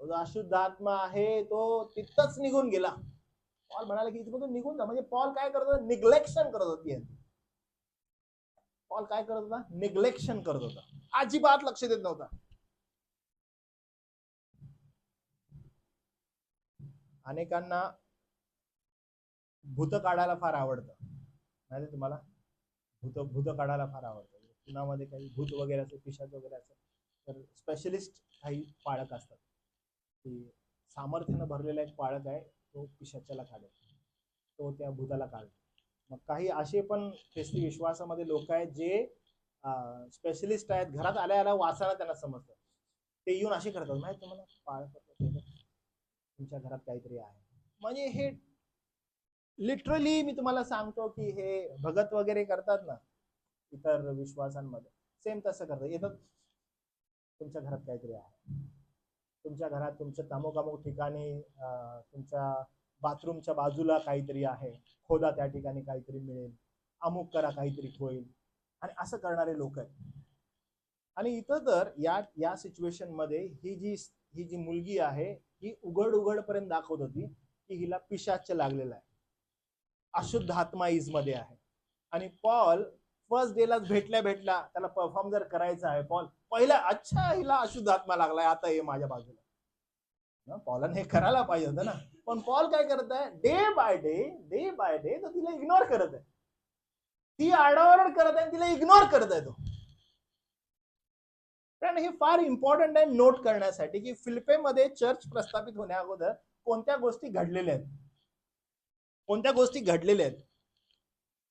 A: जो अशुद्ध आत्मा आहे तो तिथंच निघून गेला. पॉल म्हणाला की इथमधून निघून जा. म्हणजे पॉल काय करत होता? निग्लेक्शन करत होती. पॉल काय करत होता? निग्लेक्शन करत होता, अजिबात लक्ष देत नव्हता. अनेकांना भूत काढायला फार आवडतं, माहिती तुम्हाला? भूत काढायला फार आवडतं. कुणामध्ये काही भूत वगैरे असेल, पिशाच वगैरे असेल, तर स्पेशलिस्ट काही पाळक असतात. की सामर्थ्यानं भरलेला एक पाळक आहे, तो पिशाच्याला काढेल, तो त्या भूताला काढेल. मग काही असे पण ख्रिस्ती विश्वासामध्ये लोक आहेत जे स्पेशलिस्ट आहेत. घरात आल्या आल्या वाचायला त्यांना समजतं. ते येऊन असे करतात, माहित तुम्हाला? पाळक तुमच्या घरात काहीतरी आहे. म्हणजे हे लिटरली मी तुम्हाला सांगतो की हे भगत वगैरे करतात ना इतर विश्वासांमध्ये, सेम तसं करतात. येतात, तुमच्या घरात काहीतरी आहे, तुमच्या घरात तुमच्या तामोकामोक ठिकाणी तुमच्या बाथरूमच्या बाजूला काहीतरी आहे, खोदा त्या ठिकाणी काहीतरी मिळेल, अमुक करा काहीतरी होईल. आणि असं करणारे लोक आहेत. आणि इथं तर या सिच्युएशन मध्ये ही जी मुलगी आहे, ही उघड पर्यंत दाखवत होती की हिला पिशाच लागलेला आहे, अशुद्ध आत्मा इज मध्ये आहे. आणि पॉल फर्स्ट डेलाच भेटला त्याला परफॉर्म जर करायचा आहे, पॉल पहिला अच्छा हिला अशुद्ध आत्मा लागलाय, आता हे माझ्या बाजूला. पॉलने हे करायला पाहिजे होतं ना. पण पॉल काय करत आहे? डे बाय डे तो तिला इग्नोर करत आहे. ती आडावरड करत आहे, तिला इग्नोर करत आहे तो. कारण हे फार इम्पॉर्टंट आहे नोट करण्यासाठी की फिलिपेमध्ये चर्च प्रस्थापित होण्या अगोदर कोणत्या गोष्टी घडलेल्या आहेत.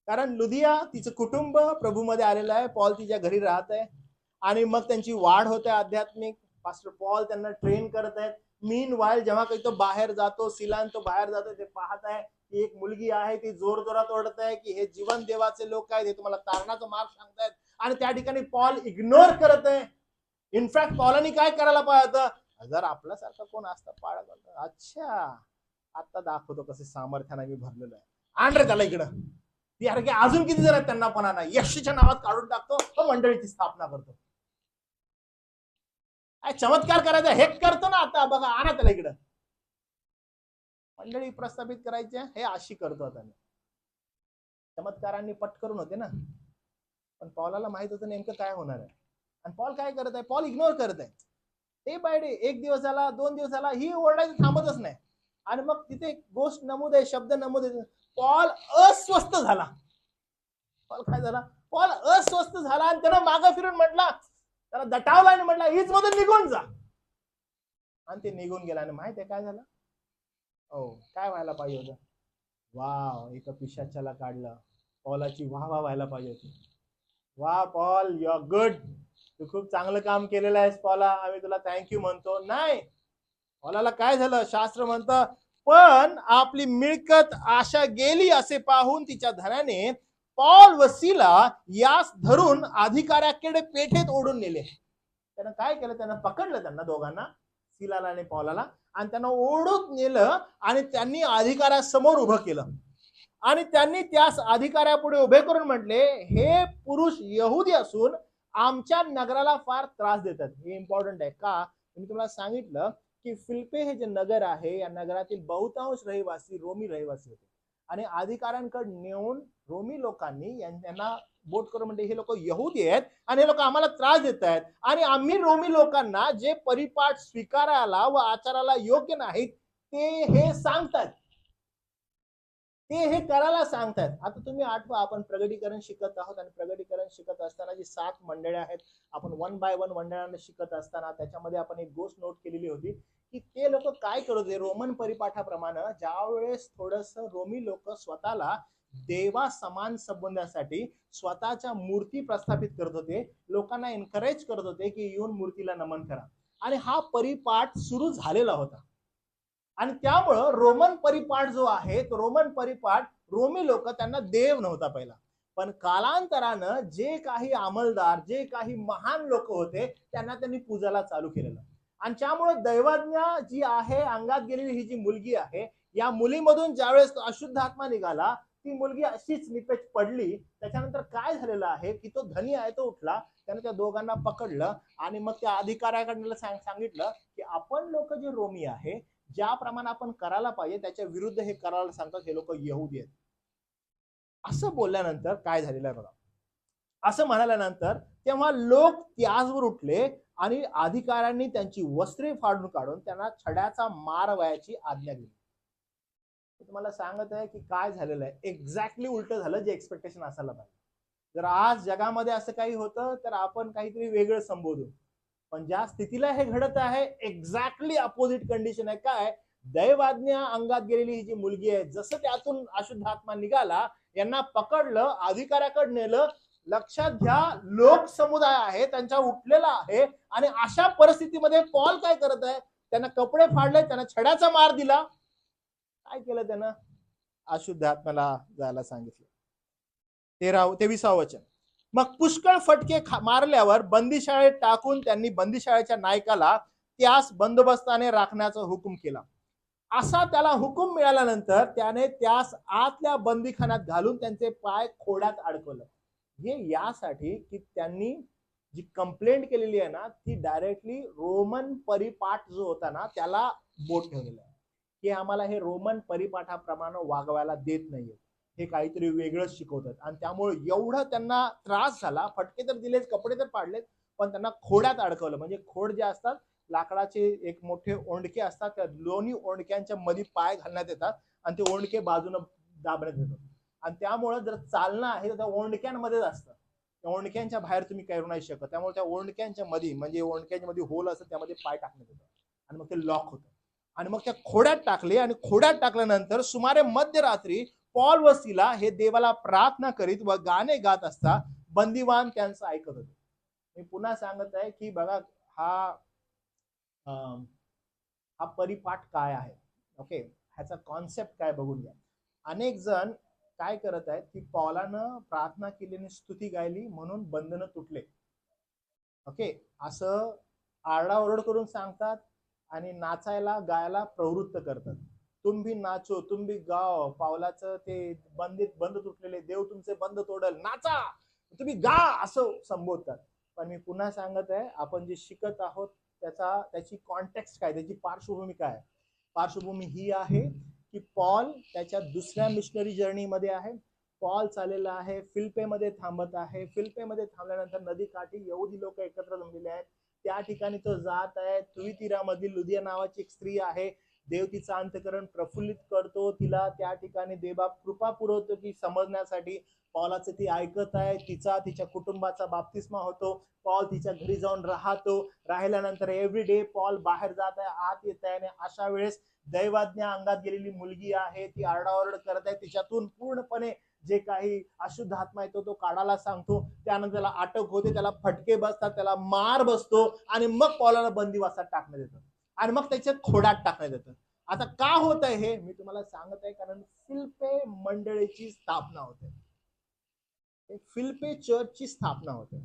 A: कारण लुदिया तिचं कुटुंब प्रभूमध्ये आलेलं आहे, पॉल तिच्या घरी राहत आहे, आणि मग त्यांची वाढ होते आध्यात्मिक. पास्टर पॉल त्यांना ट्रेन करत आहेत. मीन वाईल जेव्हा काही तो बाहेर जातो, सिलान तो बाहेर जातो, ते पाहत आहे की एक मुलगी आहे, ती जोर जोरात ओरडत आहे की हे जीवन देवाचे लोक आहेत, हे तुम्हाला तारणाचा मार्ग सांगतायत. आणि त्या ठिकाणी पॉल इग्नोर करत आहे. इनफॅक्ट पॉलांनी काय करायला पाहिजे, जर आपल्यासारखं कोण असतं पाळत, अच्छा आता दाखवतो कसे सामर्थ्याने मी भरलेलो आहे. आण रे त्याला इकडं. ती अरे अजून किती जण आहेत त्यांना पण आणा. यशच्या नावात काढून टाकतो, तो मंडळीची स्थापना करतो. काय चमत्कार करायचा हे करतो ना आता. बघा आणा त्याला इकडं. मंडळी प्रस्थापित करायचे हे अशी करतो आता. चमत्कारांनी पट करून होते ना, पण पॉलाला माहित होतं नेमकं काय होणार आहे. आणि पॉल काय करत आहे, पॉल इग्नोर करत आहे. डे बाय डे, एक दिवस झाला, 2 दिवस झाला, ही ओरडायचं थांबतच नाही. आणि मग तिथे गोष्ट नमूद आहे, शब्द नमूद आहे, पॉल अस्वस्थ झाला. पॉल काय झाला, पॉल अस्वस्थ झाला आणि त्यानं मागं फिरून म्हटला, त्याला दटावला आणि म्हटला हीच मधून निघून जा. आणि ते निघून गेला. आणि माहित आहे काय झालं, काय व्हायला पाहिजे होतं, वाव, एका पिशाच्याला काढलं. पॉलाची वाह व्हायला पाहिजे होती. वा पॉल, यू आर गुड, तू खूप चांगलं काम केलेलं आहेस पॉला, आम्ही तुला थँक्यू म्हणतो. नाही, पॉलाला काय झालं, शास्त्र म्हणतं, पण आपली मिळकत आशा गेली असे पाहून तिच्या धनाने पॉल व सीला यास धरून अधिकाऱ्याकडे पेठेत ओढून नेले. त्यानं काय केलं, त्यानं पकडलं त्यांना दोघांना, सीलाला आणि पॉलाला, आणि त्यांना ओढून नेलं आणि त्यांनी अधिकाऱ्यासमोर उभं केलं. आणि त्यांनी त्यास अधिकाऱ्यापुढे उभे करून म्हटले, हे पुरुष यहुदी असून आमच्या नगराला फार त्रास देतात. हे इम्पॉर्टंट आहे का, मी तुम्हाला सांगितलं की फिलिप्पे हे जे नगर आहे, या नगरातील बहुतांश रहिवासी रोमी रहिवासी होते. आणि अधिकाऱ्यांकडे नेऊन रोमी लोकांनी यांना बोट करून म्हणजे हे लोक यहुदी आहेत आणि हे लोक आम्हाला त्रास देत आहेत, आणि आम्ही रोमी लोकांना जे परिपाठ स्वीकारायला व आचाराला योग्य नाहीत ते हे सांगतात, ते हे करायला सांगतात. आता तुम्ही आठवा, आपण प्रगटीकरण शिकत आहोत, आणि प्रगटीकरण शिकत असताना जी 7 मंडळे आहेत, आपण 1 बाय 1 मंडळांना शिकत असताना त्याच्यामध्ये आपण एक गोष्ट नोट केलेली होती की ते लोक काय करत होते, रोमन परिपाठाप्रमाणे ज्यावेळेस थोडस रोमी लोक स्वतःला देवा समान संबंधासाठी स्वतःच्या मूर्ती प्रस्थापित करत होते, लोकांना एनकरेज करत होते की येऊन मूर्तीला नमन करा. आणि हा परिपाठ सुरू झालेला होता. आणि त्यामुळं रोमन परिपाठ जो आहे, तो रोमन परिपाठ रोमी लोक त्यांना देव नव्हता पहिला, पण कालांतरानं जे काही अंमलदार, जे काही महान लोक होते त्यांना त्यांनी पूजाला चालू केलेलं. आणि त्यामुळे दैवज्ञा जी आहे, अंगात गेलेली ही जी मुलगी आहे, या मुलीमधून ज्यावेळेस अशुद्ध आत्मा निघाला, ती मुलगी अशीच निपेच पडली. त्याच्यानंतर काय झालेलं आहे की तो धनी आहे तो उठला, त्याने त्या दोघांना पकडलं आणि मग त्या अधिकाऱ्याकडे सांगितलं की आपण लोक जे रोमी आहे, ज्याप्रमाणे आपण करायला पाहिजे त्याच्या विरुद्ध हे करायला सांगतात, हे लोक यहुदी आहेत. असं बोलल्यानंतर काय झालेलं आहे बघा, असं म्हणाल्यानंतर तेव्हा लोक त्याचवर उठले आणि अधिकाऱ्यांनी त्यांची वस्त्रे फाडून काढून त्यांना छड्याचा मार व्हायची आज्ञा दिली. तुम्हाला सांगत आहे की काय झालेलं आहे, एक्झॅक्टली उलट झालं जे एक्सपेक्टेशन असायला पाहिजे. जर आज जगामध्ये असं काही होतं तर आपण काहीतरी वेगळं संबोधू, पण ज्या स्थितीला हे घडत आहे एक्झॅक्टली अपोजिट कंडिशन आहे. काय, दैवाज्ञा अंगात गेलेली ही जी मुलगी आहे, जसं त्यातून अशुद्ध आत्मा निघाला, यांना पकडलं, अधिकाऱ्याकडे नेलं. लक्षात घ्या, लोक समुदाय आहे त्यांच्या उठलेला आहे, आणि अशा परिस्थितीमध्ये पॉल काय करत आहे, त्यांना कपडे फाडले, त्यांना छड्याचा मार दिला. काय केलं त्यानं, अशुद्ध आत्म्याला जायला सांगितलं. 23 वचन, मग पुष्कळ फटके मारल्यावर बंदीशाळेत टाकून त्यांनी बंदीशाळेच्या नायकाला त्यास बंदोबस्ताने राखण्याचा हुकूम केला. असा त्याला हुकूम मिळाल्यानंतर त्याने त्यास आतल्या बंदीखान्यात घालून त्यांचे पाय खोड्यात अडकवलं. हे यासाठी की त्यांनी जी कंप्लेंट केलेली आहे ना, ती डायरेक्टली रोमन परिपाठ जो होता ना त्याला बोट ठेवलेलं आहे की आम्हाला हे रोमन परिपाठाप्रमाणे वागवायला देत नाहीये, हे काहीतरी वेगळंच शिकवतात. आणि त्यामुळे एवढा त्यांना त्रास झाला, फटके तर दिलेच, कपडे तर पाडलेत, पण त्यांना खोड्यात अडकवलं. म्हणजे खोड जे असतात, लाकडाचे एक मोठे ओंडके असतात, त्या दोन्ही ओंडक्यांच्या मध्ये पाय घालण्यात येतात आणि ते ओंडके बाजूनं दाबण्यात येतात. आणि त्यामुळे जर चालणं आहे तर त्या ओंडक्यांमध्येच असतं, त्या ओंडक्यांच्या बाहेर तुम्ही करू नाही शकत. त्यामुळे त्या ओंडक्यांच्या मध्ये, म्हणजे ओंडक्यांच्या मध्ये होल असतं, त्यामध्ये पाय टाकण्यात येतात आणि मग ते लॉक होतं. आणि मग त्या खोड्यात टाकले, आणि खोड्यात टाकल्यानंतर सुमारे मध्यरात्री पॉल व सीला हे देवाला प्रार्थना करीत व गाणे गात असता बंदिवान त्यांचं ऐकत होते. मी पुन्हा सांगत आहे की बघा, हा परिपाठ काय आहे, ओके, ह्याचा कॉन्सेप्ट काय बघून घ्या. अनेक जण काय करत आहेत की पॉलानं प्रार्थना केल्याने स्तुती गायली म्हणून बंधनं तुटले, ओके, असं आरडाओरड करून सांगतात आणि नाचायला गायला प्रवृत्त करतात. तुम भी नाचो, तुम भी गाओ. पावलाचं ते बंद तुटलेले, देव तुमचे बंद तोडल, नाचा, तुम्ही गा, असं संबोधतात. पण मी पुन्हा सांगत आहे, आपण जे शिकत आहोत त्याची कॉन्टेक्स्ट काय, त्याची पार्श्वभूमी काय. पार्श्वभूमी ही आहे की पॉल त्याच्या दुसऱ्या मिशनरी जर्नीमध्ये आहे. पॉल चाललेला आहे, फिल्पेमध्ये थांबत आहे. फिल्पेमध्ये थांबल्यानंतर नदीकाठी यहुदी लोक एकत्र जमलेले आहेत. त्या ठिकाणी तो जात आहे. तुईतीरामधील लुदिया नावाची एक स्त्री आहे. देव तिचं अंतःकरण प्रफुल्लित करतो, तिला त्या ठिकाणी देवबाप कृपा पुरवतो की समजण्यासाठी. पॉलाचं ती ऐकत आहे. तिच्या कुटुंबाचा बाप्तिस्मा होतो. पॉल तिच्या घरी जाऊन राहतो. राहिल्यानंतर एव्हरी डे पॉल बाहेर जात आहे, आत येत आहे. आणि अशा वेळेस दैवाज्ञा अंगात गेलेली मुलगी आहे, ती आरडाओरड करत आहे. तिच्यातून पूर्णपणे जे काही अशुद्ध आत्मा येतो तो काढायला सांगतो. त्यानंतर त्याला अटक होते, त्याला फटके बसतात, त्याला मार बसतो. आणि मग पॉलाला बंदिवासात टाकण्यात येतं आणि मग त्याच्यात खोडात टाकण्यात येतं. आता का होत आहे हे मी तुम्हाला सांगत आहे, कारण फिल्पे मंडळीची स्थापना होते. फिल्पे चर्चची स्थापना होते.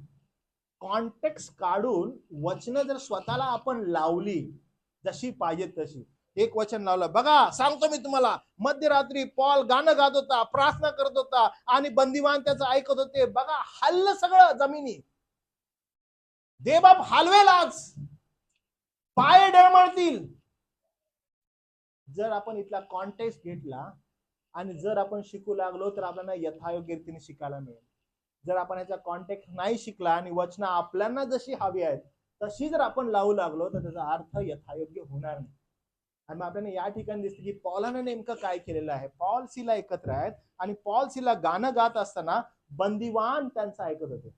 A: कॉन्टेक्स्ट काढून वचन जर स्वतःला आपण लावली जशी पाहिजे तशी, एक वचन लावलं बघा, सांगतो मी तुम्हाला, मध्यरात्री पॉल गाणं गात होता, प्रार्थना करत होता आणि बंदिवान त्याचं ऐकत होते. बघा, हल्लं सगळं जमिनी. देवबाप हलवेल, आज पाय डळमळतील. जर आपण इथला कॉन्टेक्स्ट घेतला आणि जर आपण शिकू लागलो तर आपल्याला यथायोग्य रीतीने शिकायला मिळेल. जर आपण याचा कॉन्टेक्स्ट नाही शिकला आणि वचन आपल्याला जशी हवी आहेत तशी जर आपण लावू लागलो तर त्याचा अर्थ यथायोग्य होणार नाही. आणि मग आपल्याला या ठिकाणी दिसते की पॉलाने नेमकं काय केलेलं आहे. पॉल सीला एकत्र आहेत आणि पॉल सीला गाणं गात असताना बंदिवान त्यांचं ऐकत होते.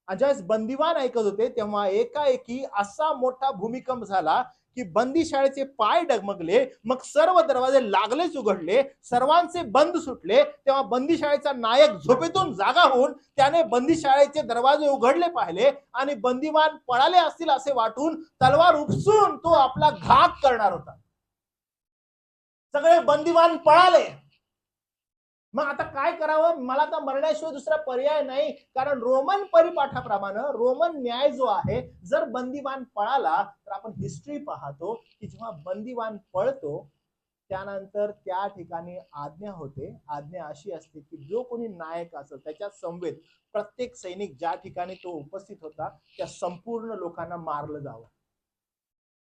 A: आणि ज्यावेळेस बंदिवान ऐकत होते तेव्हा एकाएकी असा मोठा भूमिकंप झाला की बंदीशाळेचे पाय डगमगले. मग सर्व दरवाजे लागलेच उघडले, सर्वांचे बंद सुटले. तेव्हा बंदीशाळेचा नायक झोपेतून जागा होऊन त्याने बंदीशाळेचे दरवाजे उघडले पाहिले आणि बंदिवान पळाले असतील असे वाटून तलवार उपसून तो आपला घात करणार होता. सगळे बंदिवान पळाले. मग आता काय करावं, मला तर मरण्याशिवाय दुसरा पर्याय नाही. कारण रोमन परिपाठाप्रमाणे रोमन न्याय जो आहे, जर बंदिवान पळाला तर आपण हिस्ट्री पाहतो की जेव्हा बंदिवान पळतो त्यानंतर त्या ठिकाणी आज्ञा होते. आज्ञा अशी असते की जो कोणी नायक असेल त्याच्या समवेत प्रत्येक सैनिक ज्या ठिकाणी तो उपस्थित होता त्या संपूर्ण लोकांना मारलं जावं.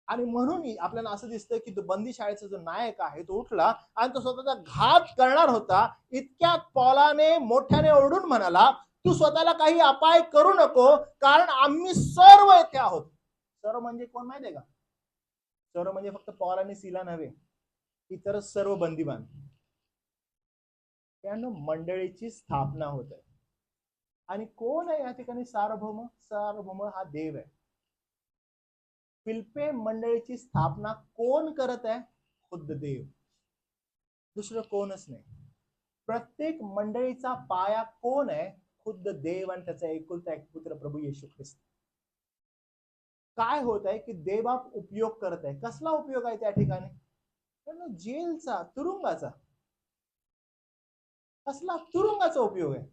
A: आणि म्हणून आपल्याला असं दिसतं की तो बंदीशाळेचा जो नायक आहे तो उठला आणि तो स्वतःचा घात करणार होता. इतक्यात पॉलाने मोठ्याने ओरडून म्हणाला, तू स्वतःला काही अपाय करू नको, कारण आम्ही सर्व येथे आहोत. सर्व म्हणजे कोण माहितीये का? सर्व म्हणजे फक्त पॉल आणि सीला नव्हे, इतर सर्व बंदिवान. त्यानं मंडळीची स्थापना होत आहे. आणि कोण आहे या ठिकाणी सार्वभौम? सार्वभौम हा देव आहे. फिल्पे मंडळीची स्थापना कोण करत आहे? खुद्द देव, दुसरं कोणच नाही. प्रत्येक मंडळीचा पाया कोण आहे? खुद्द देव आणि त्याचा एकुलता एक पुत्र प्रभू येशू ख्रिस्त. काय होत आहे की देवबाप उपयोग करत आहे. कसला उपयोग आहे त्या ठिकाणी? जेलचा, तुरुंगाचा. कसला? तुरुंगाचा उपयोग आहे.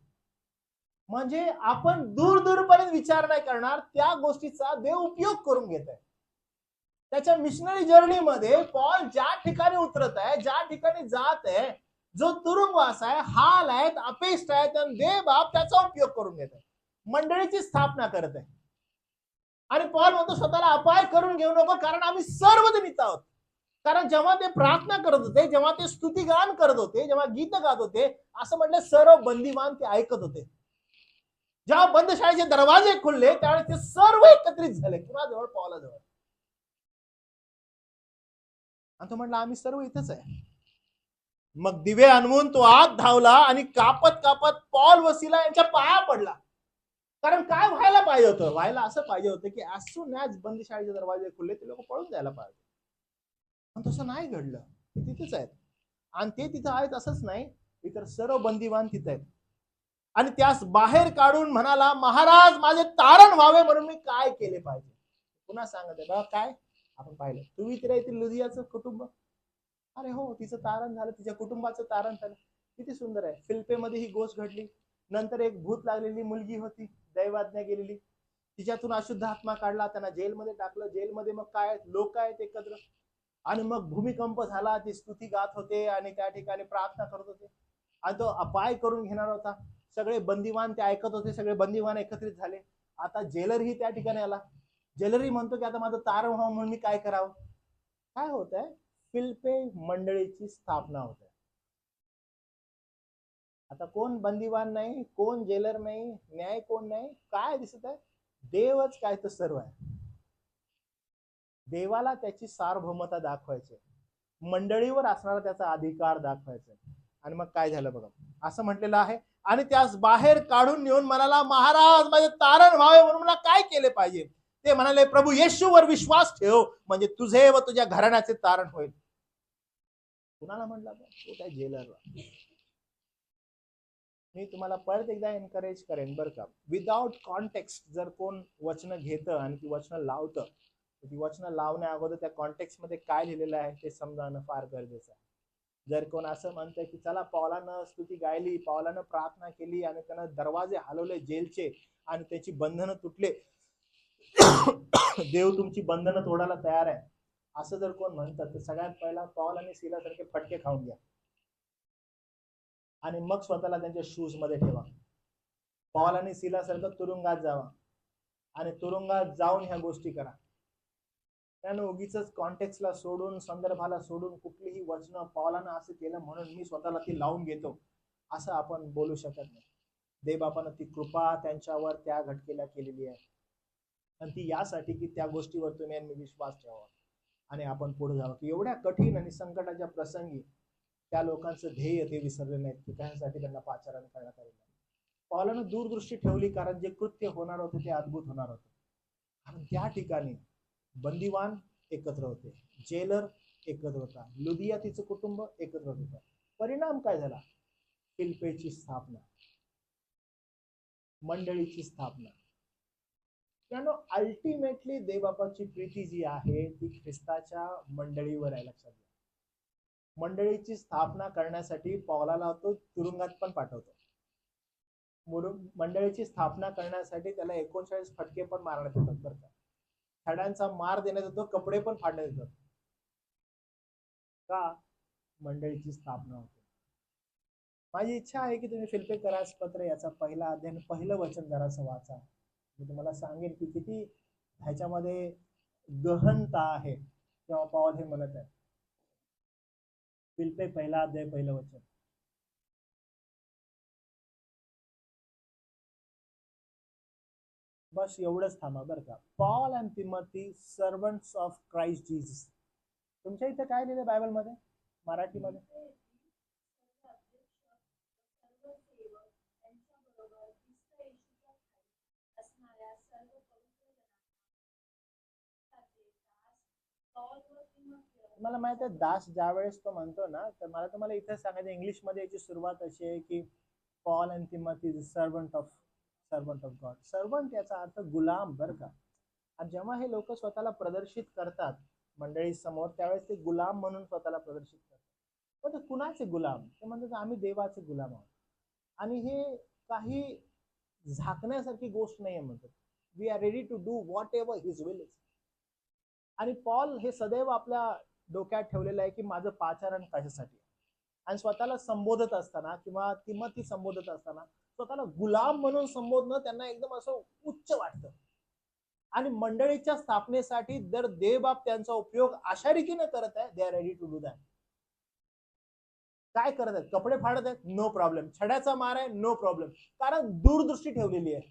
A: म्हणजे आपण दूर दूरपर्यंत विचार नाही करणार, त्या गोष्टीचा देव उपयोग करून घेत आहे. त्याच्या मिशनरी जर्नीमध्ये पॉल ज्या ठिकाणी उतरत आहे, ज्या ठिकाणी जात आहे, जो तुरुंगवास आहे, हाल आहेत, अपेष्ट आहेत, देवबाप त्याचा उपयोग करून घेत आहे, मंडळीची स्थापना करत आहे. आणि पॉल म्हणतो स्वतःला अपाय करून घेऊ नको, कारण आम्ही सर्वजण इथं आहोत. कारण जेव्हा ते प्रार्थना करत होते, जेव्हा ते स्तुतिगान करत होते, जेव्हा गीत गात होते, असं म्हटलं सर्व बंदिवान ते ऐकत होते. जेव्हा बंदशाळेचे दरवाजे खुलले त्यावेळेस ते सर्व एकत्रित झाले कुणाजवळ? पॉलाजवळ. आणि तो म्हटला आम्ही सर्व इथंच आहे. मग दिवे आणवून तो आत धावला आणि कापत कापत पॉल व सीला यांच्या पाया पडला. कारण काय व्हायला पाहिजे होतं? व्हायला असं पाहिजे होतं की as soon as बंदीशाळेचे दरवाजे खुलले ते लोक पळून जायला पाहिजे. पण तसं नाही घडलं. ते तिथेच आहेत. आणि ते तिथं आहेत असंच नाही, इतर सर्व बंदिवान तिथे आहेत. आणि त्यास बाहेर काढून म्हणाला, महाराज माझे तारण व्हावे म्हणून मी काय केले पाहिजे? पुन्हा सांगत आहे बघा काय आपण पाहिलं. तुईतीरा येथील लुदियाचं कुटुंब, अरे हो, तिचं तारण झालं, तिच्या कुटुंबाचं तारण झालं. किती सुंदर आहे. फिल्पेमध्ये ही गोष्ट घडली. नंतर एक भूत लागलेली मुलगी होती, दैवाज्ञा गेलेली, तिच्यातून अशुद्ध आत्मा काढला, त्यांना जेलमध्ये टाकलं. जेलमध्ये मग काय लोक आहेत एकत्र. आणि मग भूमिकंप झाला, ते स्तुती गात होते आणि त्या ठिकाणी प्रार्थना करत होते आणि तो अपाय करून घेणार होता. सगळे बंदिवान ते ऐकत होते, सगळे बंदिवान एकत्रित झाले. आता जेलरही त्या ठिकाणी आला. जेलरही म्हणतो की आता माझं तारण व्हावं म्हणून मी काय करावं. काय होत आहे, फिलिप्पी मंडळीची स्थापना होत आहे. आता कोण बंदिवान नाही, कोण जेलर नाही, न्याय कोण नाही, काय दिसत आहे, देवच काय तर सर्व आहे. देवाला त्याची सार्वभौमता दाखवायची, मंडळीवर असणारा त्याचा अधिकार दाखवायचा. आणि मग काय झालं बघा, असं म्हटलेलं आहे, आणि त्यास बाहेर काढून नेऊन म्हणाला, महाराज माझे तारण व्हावे म्हणून मला काय केले पाहिजे. ते म्हणाले, प्रभू येशूवर विश्वास ठेव, म्हणजे तुझे व तुझ्या घराण्याचे तारण होईल. कुणाला म्हटलं, तो काय जेलरला. मी तुम्हाला परत एकदा एनकरेज करेन बरं का, विदाउट कॉन्टेक्स्ट जर कोण वचन घेतं आणि ती वचनं लावतं, ती वचनं लावण्या अगोदर त्या कॉन्टेक्स्ट मध्ये काय लिहिलेलं आहे ते समजावणं फार गरजेचं आहे. जर कोण असं म्हणतंय की चला पौलानं स्तुती गायली, पौलानं प्रार्थना केली आणि त्यानं दरवाजे हलवले जेलचे आणि त्याची बंधनं तुटले, देव तुमची बंधनं तोडायला तयार आहे, असं जर कोण म्हणतं, तर सगळ्यात पहिला पौल आणि सिलासारखे फटके खाऊन घ्या आणि मग स्वतःला त्यांच्या शूज मध्ये ठेवा. पौल आणि सिलासारखं तुरुंगात जावा आणि तुरुंगात जाऊन ह्या गोष्टी करा. त्यानं उगीच कॉन्टेक्स्टला सोडून, संदर्भाला सोडून कुठलीही वचनं पौलानं असं केलं म्हणून मी स्वतःला ती लावून घेतो असं आपण बोलू शकत नाही. देवबापानं ती कृपा त्यांच्यावर त्या घटकेला केलेली आहे आणि ती यासाठी की त्या गोष्टीवर तुम्ही विश्वास ठेवावा आणि आपण पुढे जावं, की एवढ्या कठीण आणि संकटाच्या प्रसंगी त्या लोकांचं ध्येय ते विसरले नाहीत की त्यासाठी त्यांना पाचारण करण्यात आलेलं. पौलानं दूरदृष्टी ठेवली, कारण जे कृत्य होणार होते ते अद्भुत होणार होते. कारण त्या ठिकाणी बंदिवान एकत्र होते, जेलर एकत्र होता, लुदिया तिचं कुटुंब एकत्र होतं. परिणाम काय झाला, फिलिप्पीची स्थापना, मंडळीची स्थापना. त्यानं अल्टिमेटली देवबापाची प्रीती जी आहे ती ख्रिस्ताच्या मंडळीवर आहे. लक्षात घ्या, मंडळीची स्थापना करण्यासाठी पौलाला तो तुरुंगात पण पाठवतो. मंडळीची स्थापना करण्यासाठी त्याला 39 फटके पण मारण्यात येतात बरं का, छड्यांचा मार देण्यात येतो, कपडे पण फाडण्यात येतात. का, मंडळीची स्थापना होते. माझी इच्छा आहे की तुम्ही फिलिप्पी पत्र याचा पहिला अध्याय, पहिलं वचन जरासं वाचा. मी तुम्हाला सांगेन की किती ह्याच्यामध्ये गहनता आहे. तेव्हा पौल हे म्हणत आहे, फिलिप्पी पहिला अध्याय पहिलं वचन. बस एवढंच थांबा बरं का. Paul and Timothy, servants of Christ Jesus. तुमच्या इथे काय लिहिलं बायबल मध्ये, मराठीमध्ये? मला माहित आहे, दास ज्या वेळेस तो म्हणतो ना, तर मला तुम्हाला इथे सांगायचं, इंग्लिश मध्ये याची सुरुवात अशी आहे की Paul and Timothy servant of God. Servant याचा अर्थ गुलाम बरं का. आणि जेव्हा हे लोक स्वतःला प्रदर्शित करतात मंडळी समोर, त्यावेळेस ते गुलाम म्हणून स्वतःला प्रदर्शित करतात. पण ते कुणाचे गुलाम? ते म्हणतात आम्ही देवाचे गुलाम आहोत. आणि हे काही झाकण्यासारखी गोष्ट नाहीये. म्हणतात we are ready to do whatever his will is. आणि पॉल हे सदैव आपल्या डोक्यात ठेवलेलं आहे की माझं पाचारण कशासाठी. आणि स्वतःला संबोधत असताना किंवा तिमोथी संबोधत असताना स्वतःला गुलाम म्हणून संबोधणं त्यांना एकदम असं उच्च वाटतं. आणि मंडळीच्या स्थापनेसाठी जर देवबाप त्यांचा उपयोग अशा रीतीने करत आहे, they are ready to do that. काय करत आहेत, कपडे फाडत आहेत, नो प्रॉब्लेम. छड्याचा मार आहे, नो प्रॉब्लेम. कारण दूरदृष्टी ठेवलेली आहे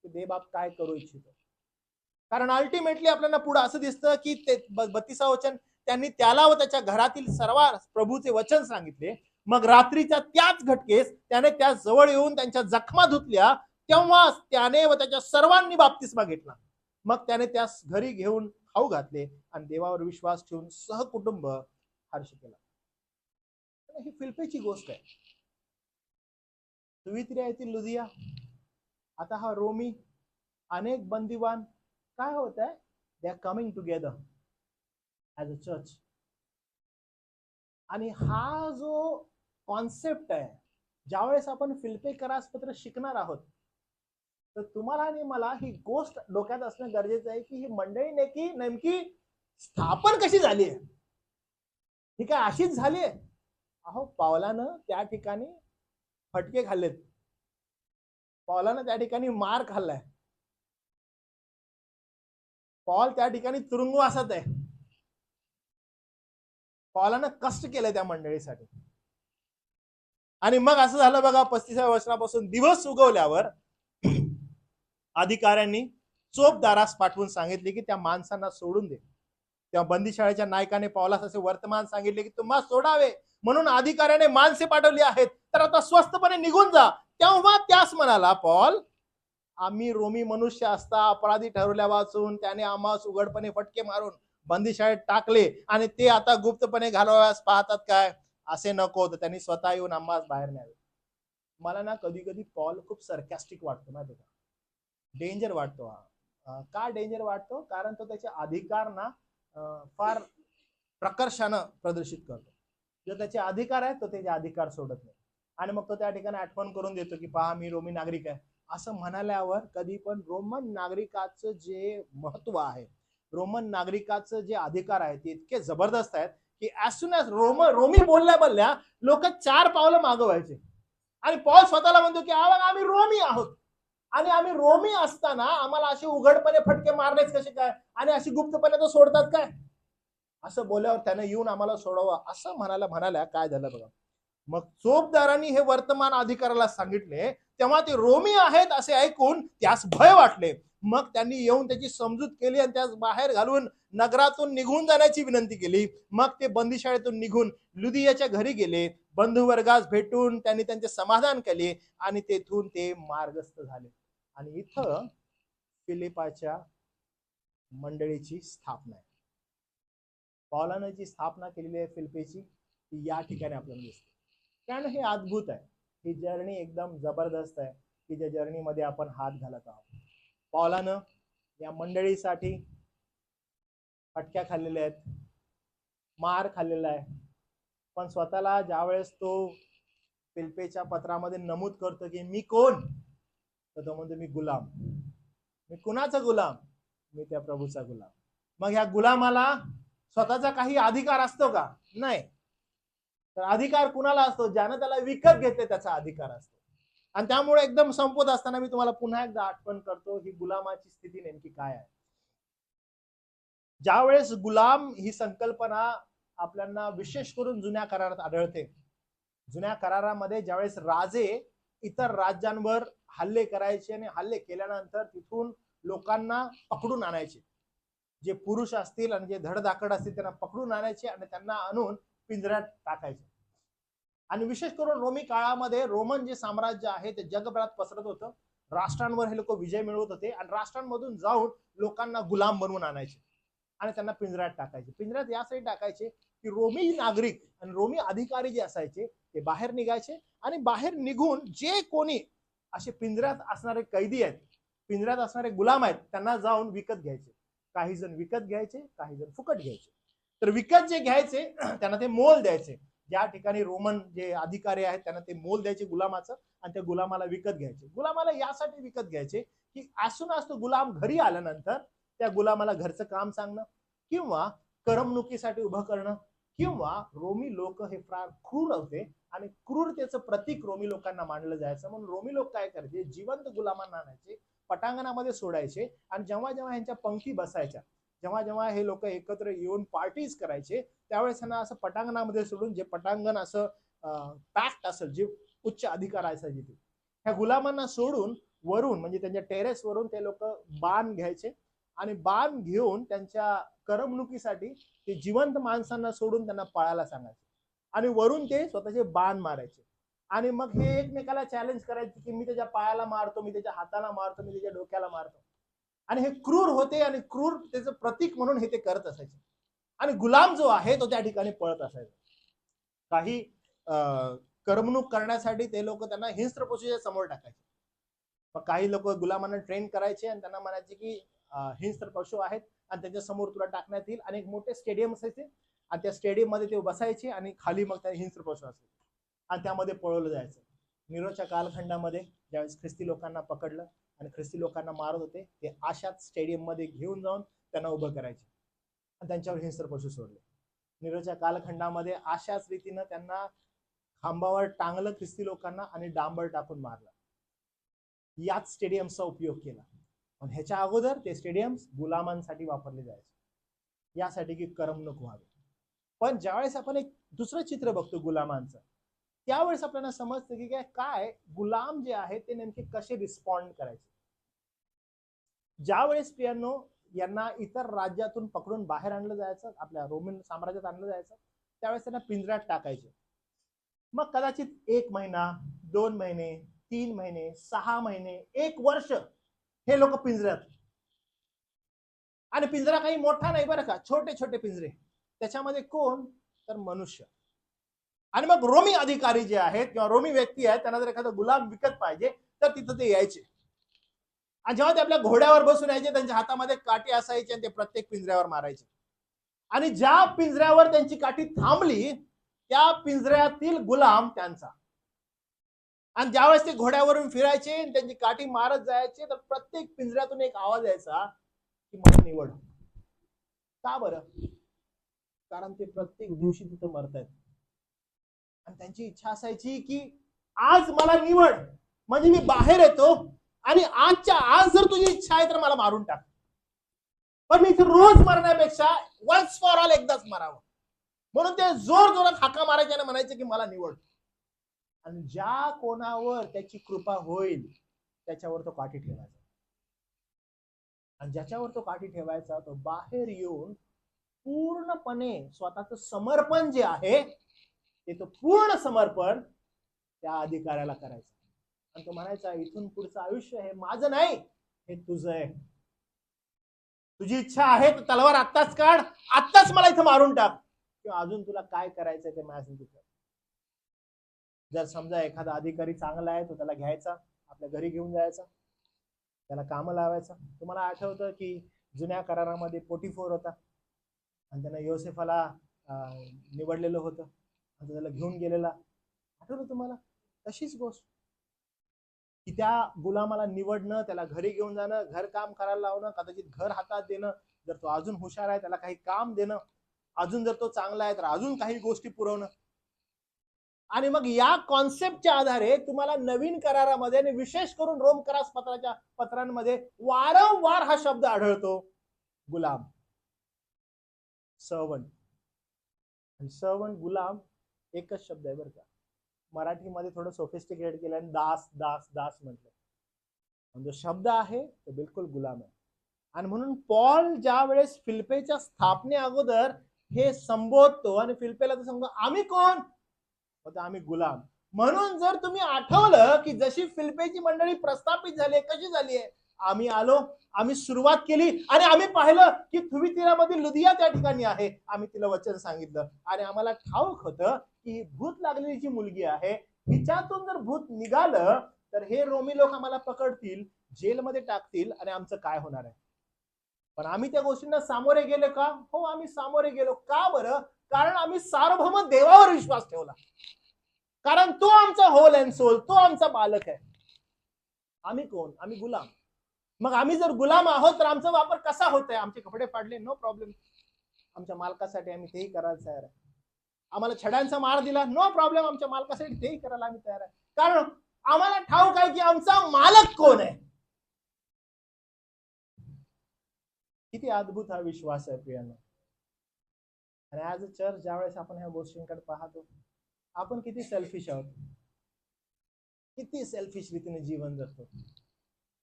A: की देवबाप काय करू इच्छितो. कारण अल्टिमेटली आपल्याला पुढे असं दिसतं की 32 वचन, त्यांनी त्याला व त्याच्या घरातील सर्व प्रभूचे वचन सांगितले. मग रात्रीच्या त्याच घटकेस त्याने त्या जवळ येऊन त्यांच्या जखमा धुतल्या, तेव्हा त्याने व त्याच्या सर्वांनी बाप्तिस्मा घेतला. मग त्याने त्यास घरी घेऊन खाऊ घातले आणि देवावर विश्वास ठेवून सहकुटुंब हर्ष केला. ही फिलिप्पीची गोष्ट आहे. सुवित्रिया येथील लुदिया, आता हा रोमी, अनेक बंदिवान. काय होत आहे, they R coming together as a church. आणि हा जो कॉन्सेप्ट आहे, ज्यावेळेस आपण फिलिप्पी पत्र शिकणार आहोत, तर तुम्हाला आणि मला ही गोष्ट डोक्यात असणं गरजेचं आहे की ही मंडळी नेमकी स्थापन कशी झाली आहे. ही काय अशीच झाली आहे? अहो, पावलानं त्या ठिकाणी फटके खाल्लेत, पौलानं त्या ठिकाणी मार खाल्लाय, पॉल त्या ठिकाणी तुरुंगवासात आहे, पौलानं कष्ट केलंय त्या मंडळीसाठी. आणि मग असं झालं बघा, 35व्या वचनापासून दिवस उगवल्यावर अधिकाऱ्यांनी चोपदारास पाठवून सांगितले की त्या माणसांना सोडून दे. तेव्हा बंदीशाळेच्या नायकाने पौलास असे वर्तमान सांगितले की तुम्हा सोडावे म्हणून अधिकाऱ्याने माणसे पाठवली आहेत, तर आता स्वस्तपणे निघून जा. तेव्हा त्यास म्हणाला पॉल, आम्ही रोमी मनुष्य असता अपराधी ठरवल्या वाचून त्याने आम्हास उघडपणे फटके मारून बंदीशाळेत टाकले आणि ते आता गुप्तपणे घालवायला पाहतात काय? असे नको, तर त्यांनी स्वतः येऊन आम्हास बाहेर न्यावे. मला ना कधी कधी पॉल खूप सरकॅस्टिक वाटतो ना, त्याचा डेंजर वाटतो. हा का डेंजर वाटतो? कारण तो त्याचे अधिकार ना फार प्रकर्षानं प्रदर्शित करतो. जो त्याचे अधिकार आहेत तो त्याचे अधिकार सोडत नाही. आणि मग तो त्या ठिकाणी आठवण करून देतो की पहा, मी रोमी नागरिक आहे. असं म्हणाल्यावर कधी पण रोमन नागरिकाचं जे महत्व आहे, रोमन नागरिकाचं जे अधिकार आहे ते इतके जबरदस्त आहेत की ऍज सुन ऍज रोमी बोलल्या बोलल्या लोक 4 पावलं मागवायचे. आणि पॉल स्वतःला म्हणतो की आम्ही रोमी आहोत, आणि आम्ही रोमी असताना आम्हाला असे उघडपणे फटके मारलेच कसे काय, आणि अशी गुप्तपणे तो सोडतात काय? असं बोलल्यावर त्यानं येऊन आम्हाला सोडवा असं म्हणाल्या काय झालं बघा. मग चोपदारांनी हे वर्तमान अधिकाऱ्याला सांगितले, तेव्हा ते रोमी आहेत असे ऐकून त्यास भय वाटले. मग त्यांनी येऊन त्याची समजूत केली आणि त्यास बाहेर घालून नगरातून निघून जाण्याची विनंती केली. मग ते बंदीशाळेतून निघून लुदियाच्या घरी गेले. बंधुवर्गास भेटून त्यांनी त्यांचे समाधान केले आणि तेथून ते मार्गस्थ झाले. आणि इथं फिलिपाच्या मंडळीची स्थापना आहे. पौलानं जी स्थापना केलेली आहे फिलिपीची, ती या ठिकाणी आपल्याला दिसते. कारण हे अद्भुत आहे, ही जर्नी एकदम जबरदस्त आहे की ज्या जर्नीमध्ये आपण हात घालत आहोत. पौलानं या मंडळीसाठी फटक्या खाल्लेल्या आहेत, मार खाल्लेला आहे, पण स्वतःला ज्यावेळेस तो फिलिपीच्या पत्रामध्ये नमूद करतो की मी कोण, तर तो म्हणतो मी गुलाम. मी कुणाचा गुलाम? मी त्या प्रभूचा गुलाम. मग ह्या गुलामाला स्वतःचा काही अधिकार असतो का? नाही. तर अधिकार कुणाला असतो? ज्यानं त्याला विकत घेतले त्याचा अधिकार असतो. आणि त्यामुळे एकदम संपत असताना मी तुम्हाला पुन्हा एकदा आठवण करतो ही गुलामाची स्थिती नेमकी काय आहे. ज्यावेळेस गुलाम ही संकल्पना आपल्याला विशेष करून जुन्या करारात आढळते. जुन्या करारामध्ये ज्यावेळेस राजे इतर राज्यांवर हल्ले करायचे आणि हल्ले केल्यानंतर तिथून लोकांना पकडून आणायचे, जे पुरुष असतील आणि जे धडधाकड असतील त्यांना पकडून आणायचे आणि त्यांना आणून पिंजऱ्यात टाकायचे. आणि विशेष करून रोमी काळामध्ये रोमन जे साम्राज्य आहे ते जगभरात पसरत होतं. राष्ट्रांवर हे लोक विजय मिळवत होते आणि राष्ट्रांमधून जाऊन लोकांना गुलाम बनवून आणायचे आणि त्यांना पिंजऱ्यात टाकायचे. पिंजऱ्यात यासाठी टाकायचे की रोमी नागरिक आणि रोमी अधिकारी जे असायचे ते बाहेर निघायचे आणि बाहेर निघून जे कोणी असे पिंजऱ्यात असणारे कैदी आहेत, पिंजऱ्यात असणारे गुलाम आहेत, त्यांना जाऊन विकत घ्यायचे. काही जण विकत घ्यायचे, काही जण फुकट घ्यायचे. तर विकत जे घ्यायचे त्यांना ते मोल द्यायचे. ज्या ठिकाणी रोमन जे अधिकारी आहेत त्यांना ते मोल द्यायचे गुलामाचं आणि त्या गुलामाला विकत घ्यायचे. गुलामाला यासाठी विकत घ्यायचे की असून तो गुलाम घरी आल्यानंतर त्या गुलामाला घरचं काम सांगणं किंवा करमणुकीसाठी उभं करणं, किंवा रोमी लोक हे फार क्रूर होते आणि क्रूरतेचं प्रतीक रोमी लोकांना मानलं जायचं. म्हणून रोमी लोक काय करायचे, जिवंत गुलामांना आणायचे, पटांगणामध्ये सोडायचे आणि जेव्हा जेव्हा ह्यांच्या पंक्ती बसायच्या, जेव्हा जेव्हा हे लोक एकत्र येऊन पार्टीज करायचे, त्यावेळेस त्यांना असं पटांगणामध्ये सोडून, जे पटांगण असं पॅक्ट असेल, जे उच्च अधिकार असायचे, ते ह्या गुलामांना सोडून वरून म्हणजे त्यांच्या टेरेस वरून ते लोक बाण घ्यायचे आणि बाण घेऊन त्यांच्या करमणुकीसाठी ते जिवंत माणसांना सोडून त्यांना पळायला सांगायचे आणि वरून ते स्वतःचे बाण मारायचे. आणि मग हे एकमेकाला चॅलेंज करायचे की मी त्याच्या पायाला मारतो, मी त्याच्या हाताला मारतो, मी त्याच्या डोक्याला मारतो. आणि हे क्रूर होते आणि क्रूर त्याचं प्रतीक म्हणून हे ते करत असायचे. आणि गुलाम जो आहे तो त्या ठिकाणी पळत असायचा. काही करमणूक करण्यासाठी ते लोक त्यांना हिंस्त्र पशूच्या समोर टाकायचे. मग काही लोक गुलामांना ट्रेन करायचे आणि त्यांना म्हणायचे की हिंस्त्र पशु आहेत आणि त्याच्या समोर तुला टाकण्यात येईल. आणि एक मोठे स्टेडियम असायचे आणि त्या स्टेडियम मध्ये ते बसायचे आणि खाली मग त्या हिंस्त्र पशु असायचे आणि त्यामध्ये पळवलं जायचं. निरोच्या कालखंडामध्ये ज्यावेळेस ख्रिस्ती लोकांना पकडलं आणि ख्रिस्ती लोकांना मारत होते, ते अशाच स्टेडियम मध्ये घेऊन जाऊन त्यांना उभं करायचे आणि त्यांच्यावर हिंस्त्र पशु सोडले. निरोच्या कालखंडामध्ये अशाच रीतीनं त्यांना खांबावर टांगलं ख्रिस्ती लोकांना आणि डांबर टाकून मारलं. याच स्टेडियमचा उपयोग केला. पण ह्याच्या अगोदर ते स्टेडियम गुलामांसाठी वापरले जायचे, यासाठी की करमणूक व्हावी. पण ज्यावेळेस आपण एक दुसरं चित्र बघतो गुलामांचं, त्यावेळेस आपल्याला समजतं की काय गुलाम जे आहे ते नेमके कसे रिस्पॉन्ड करायचे. ज्यावेळेस प्रियांनो यांना इतर राज्यातून पकडून बाहेर आणलं जायचं, आपल्या रोमन साम्राज्यात आणलं जायचं, त्यावेळेस त्यांना पिंजऱ्यात टाकायचे. मग कदाचित 1 महिना, 2 महिने, 3 महिने, 6 महिने, 1 वर्ष हे लोक पिंजऱ्यात. आणि पिंजरा काही मोठा नाही बरं का, छोटे छोटे पिंजरे. त्याच्यामध्ये कोण तर मनुष्य. आणि मग रोमी अधिकारी जे आहेत किंवा रोमी व्यक्ती आहेत, त्यांना जर एखादा गुलाम विकत पाहिजे तर तिथं ते यायचे. आणि जेव्हा ते आपल्या घोड्यावर बसून यायचे, त्यांच्या हातामध्ये काठी असायची आणि ते प्रत्येक पिंजऱ्यावर मारायचे. आणि ज्या पिंजऱ्यावर त्यांची काठी थांबली त्या पिंजऱ्यातील गुलाम त्यांचा. आणि ज्यावेळेस ते घोड्यावरून फिरायचे त्यांची काठी मारत जायचे, तर प्रत्येक पिंजऱ्यातून एक आवाज यायचा की मला निवड. का बरं? कारण ते प्रत्येक दिवशी तिथं मरतायत आणि त्यांची इच्छा असायची की आज मला निवड, म्हणजे मी बाहेर येतो आणि आजच्या आज जर तुझी इच्छा आहे तर मला मारून टाक, पण मी इथे रोज मरण्यापेक्षा वन्स फॉर ऑल एकदाच मरावं. म्हणून ते जोर जोरात हाका मारायचे आणि म्हणायचे की मला निवड. आणि ज्या कोणावर त्याची कृपा होईल त्याच्यावर तो काठी ठेवायचा. आणि ज्याच्यावर तो काठी ठेवायचा तो बाहेर येऊन पूर्णपणे स्वतःचं समर्पण जे आहे ते तो पूर्ण समर्पण त्या अधिकाऱ्याला करायचं. आणि तो म्हणायचा इथून पुढचं आयुष्य हे माझं नाही, हे तुझं आहे. तुझी इच्छा आहे तर तलवार आत्ताच काढ, आत्ताच मला इथं मारून टाक, किंवा अजून तुला काय करायचंय ते माझ्यासाठी कर. जर समजा एखादा अधिकारी चांगला आहे, तो त्याला घ्यायचा, आपल्या घरी घेऊन जायचा, त्याला कामं लावायचा. तुम्हाला आठवतं की जुन्या करारामध्ये पोटिफोर होता आणि त्यानं योसेफाला निवडलेलं होतं आणि त्याला घेऊन गेलेला, आठवलं तुम्हाला? तशीच गोष्ट की त्या गुलामाला निवडणं, त्याला घरी घेऊन जाणं, घर काम करायला लावणं, कदाचित घर हातात देणं, जर तो अजून हुशार आहे त्याला काही काम देणं, अजून जर तो चांगला आहे तर अजून काही गोष्टी पुरवणं. आणि मग या कॉन्सेप्टच्या आधारे तुम्हाला नवीन करारामध्ये आणि विशेष करून रोम करास पत्राच्या पत्रांमध्ये वारंवार हा शब्द आढळतो, गुलाम. सर्वंट. आणि सर्वंट गुलाम एकच शब्द आहे बरं का. मराठीमध्ये थोडं सोफिस्टिकेट केलं आणि दास दास दास म्हटलं, जो शब्द आहे तो बिलकुल गुलाम आहे. आणि म्हणून पॉल ज्या वेळेस फिलिप्पीच्या स्थापने अगोदर हे संबोधतो आणि फिलिप्पीला तो सांगतो आम्ही कोण, होता आम्ही गुलाम. म्हणून जर तुम्ही आठवलं की जशी फिलिप्पीची मंडळी प्रस्थापित झाली, कशी झाली आहे, आम्ही आलो, आम्ही सुरुवात केली आणि आम्ही पाहिलं की थुवितिरामधील लुदिया त्या ठिकाणी आहे, आम्ही तिला वचन सांगितलं आणि आम्हाला ठाऊक होतं की भूत लागलेली जी मुलगी आहे हिच्यातून जर भूत निघालं तर हे रोमी लोक आम्हाला पकडतील, जेलमध्ये टाकतील आणि आमचं काय होणार आहे. पण आम्ही त्या गोष्टींना सामोरे गेलो का? हो, आम्ही सामोरे गेलो. का बरं? कारण आम्ही सार्वभौम देवावर विश्वास ठेवला, कारण तो आमचा होल अँड सोल, तो आमचा मालक आहे. आम्ही कोण? आम्ही गुलाम. मग आम्ही जर गुलाम आहोत तर आमचा वापर कसा होत आहे? आमचे कपडे फाडले, नो प्रॉब्लेम, आमच्या मालकासाठी आम्ही तेही करायला तयार आहे. आम्हाला छड्यांचा मार दिला, नो प्रॉब्लेम, आमच्या मालकासाठी तेही करायला आम्ही तयार आहे. कारण आम्हाला ठाऊक आहे की आमचा मालक कोण आहे. किती अद्भुत हा विश्वास आहे प्रियांनो. आणि ऍज अ चर्च ज्यावेळेस आपण ह्या गोष्टींकडे पाहतो, आपण किती सेल्फिश आहोत, किती सेल्फिश रीतीने जीवन जगतो.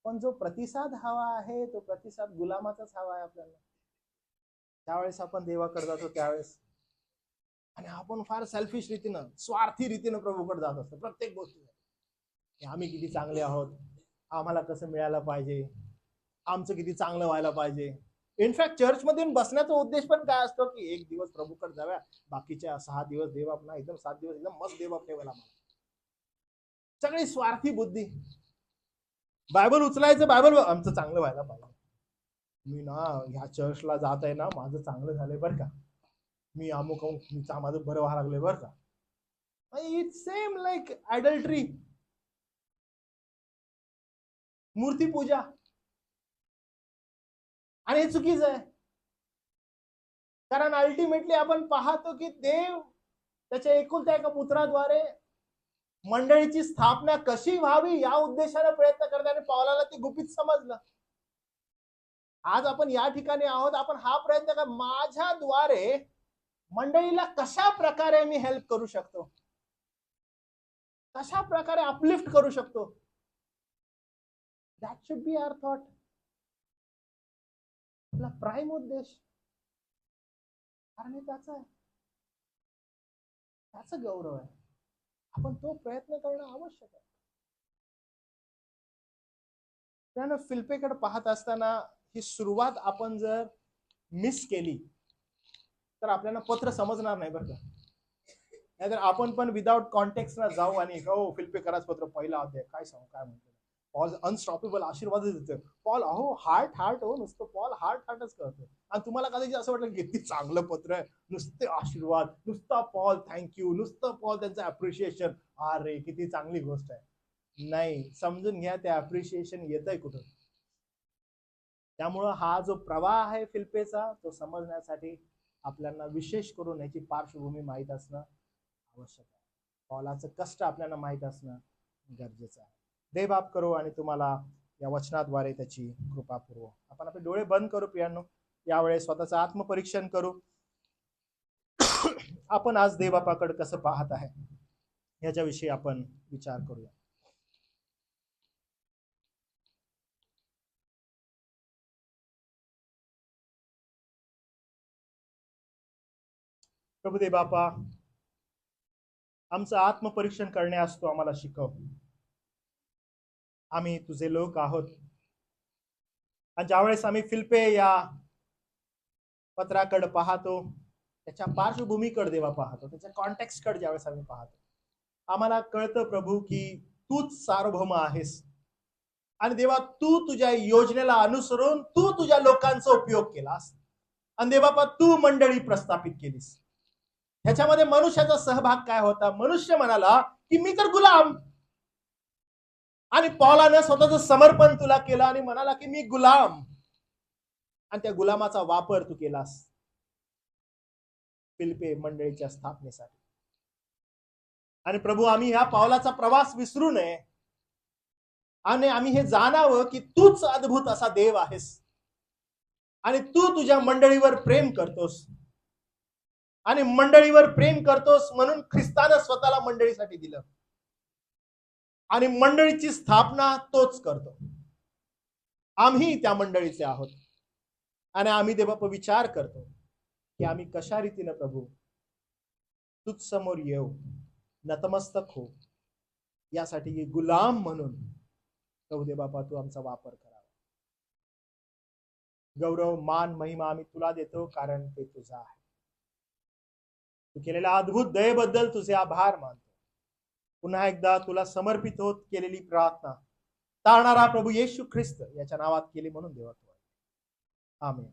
A: पण जो प्रतिसाद हवा आहे तो प्रतिसाद गुलामाचाच हवा आहे आपल्याला. त्यावेळेस आपण देवाकडे जातो त्यावेळेस, आणि आपण फार सेल्फिश रीतीनं, स्वार्थी रीतीनं प्रभूकडे जात असतो प्रत्येक गोष्टी. आम्ही किती चांगले आहोत, आम्हाला कसं मिळायला पाहिजे, आमचं किती चांगलं व्हायला पाहिजे. इनफॅक्ट चर्चमध्ये बसण्याचा उद्देश पण काय असतो की एक दिवस प्रभूकडे जाव्या, बाकीच्या 6 दिवस देव आपला एकदम 7 दिवस एकदम मस्त देव ठेवायला. सगळी स्वार्थी बुद्धी. बायबल उचलायचं, बायबल आमचं चांगलं व्हायला पाहिजे, मी ना ह्या चर्चला जात आहे ना माझं चांगलं झालंय बरं का, मी अमुक माझं बरं व्हायला लागलंय बरं का. इट्स सेम लाईक ॲडल्टरी, मूर्ती पूजा, आणि हे चुकीचं आहे. कारण अल्टिमेटली आपण पाहतो की देव त्याच्या एकुलत्या एका पुत्राद्वारे मंडळीची स्थापना कशी व्हावी या उद्देशाने प्रयत्न करताना पावलाला ते गुपित समजलं. आज आपण या ठिकाणी आहोत, आपण हा प्रयत्न कर माझ्याद्वारे मंडळीला कशा प्रकारे मी हेल्प करू शकतो, कशा प्रकारे अपलिफ्ट करू शकतो. That should be our thought. आपला प्राईम उद्देश, कारण त्याचा गौरव आहे. आपण तो प्रयत्न करणं आवश्यक आहे. त्यानं फिलिप्पेकडे पाहत असताना ही सुरुवात आपण जर मिस केली तर आपल्याला पत्र समजणार नाही बरं का. नाहीतर आपण पण विदाउट कॉन्टेक्स्ट ना जाऊ आणि हो फिलिप्पेकरांचं पत्र पहिला अध्याय काय सांगू काय म्हणतो, पॉल अनस्टॉपेबल आशीर्वाद देतो. पॉल अहो हार्ट हो नुसतं पॉल हार्टच करतो. आणि तुम्हाला कदाचित असं वाटलं किती चांगलं पत्र आहे, नुसते आशीर्वाद, नुसता पॉल थँक्यू, नुसतं पॉल त्यांचं अप्रिशिएशन. अरे किती चांगली गोष्ट आहे. नाही, समजून घ्या ते अप्रिशिएशन येतंय कुठं. त्यामुळं हा जो प्रवाह आहे फिलिप्पेचा तो समजण्यासाठी आपल्याला विशेष करून याची पार्श्वभूमी माहीत असणं आवश्यक आहे. पॉलाचं कष्ट आपल्याला माहीत असणं गरजेचं आहे. देव बाप करो आणि तुम्हाला या वचनाद्वारे त्याची कृपा पुरवो. आपण आपले डोळे बंद करू प्रियांनो. यावेळेस स्वतःचं आत्मपरीक्षण करू. आपण आज देवबापाकडे कसं पाहत आहे याच्याविषयी आपण विचार करूया. प्रभू देव बापा, आमचं आत्मपरीक्षण करण्यास तू आम्हाला शिकव. आम्ही तुझे लोक आहोत आणि ज्यावेळेस आम्ही फिलिप्पे या पत्राकडे पाहतो, त्याच्या पार्श्वभूमीकडे देवा पाहतो, त्याच्या कॉन्टेक्स्टकडे ज्यावेळेस आम्ही पाहतो, आम्हाला कळतं प्रभू की तूच सार्वभौम आहेस. आणि देवा तू तुझ्या योजनेला अनुसरून तू तुझ्या लोकांचा उपयोग केलास आणि देवापा तू मंडळी प्रस्थापित केलीस. ह्याच्यामध्ये मनुष्याचा सहभाग काय होता? मनुष्य म्हणाला की मी तर गुलाम, आणि पौलाने स्वतःचं समर्पण तुला केलं आणि म्हणाला की मी गुलाम, आणि त्या गुलामाचा वापर तू केलास फिलिप्पे मंडळीच्या स्थापनेसाठी. आणि प्रभू आम्ही ह्या पावलाचा प्रवास विसरू नये आणि आम्ही हे जाणावं की तूच अद्भुत असा देव आहेस आणि तू तुझ्या मंडळीवर प्रेम करतोस आणि मंडळीवर प्रेम करतोस म्हणून ख्रिस्तानं स्वतःला मंडळीसाठी दिलं आणि मंडळीची स्थापना तोच करतो. आम्ही त्या मंडळीचे आहोत आणि आम्ही देवबाप विचार करतो की आम्ही कशा रीतीने प्रभू तुझ समोर येऊ, नतमस्तक हो, यासाठी गुलाम म्हणून प्रभू दे बापा तू आमचा वापर करावा. गौरव मान महिमा आम्ही तुला देतो कारण ते तुझा आहे. तू केलेल्या अद्भुत दयेबद्दल तुझे आभार मानतो. पुन्हा एकदा तुला समर्पित होत केलेली प्रार्थना तारणारा प्रभू येशू ख्रिस्त याच्या नावात केली म्हणून देवा. आमेन.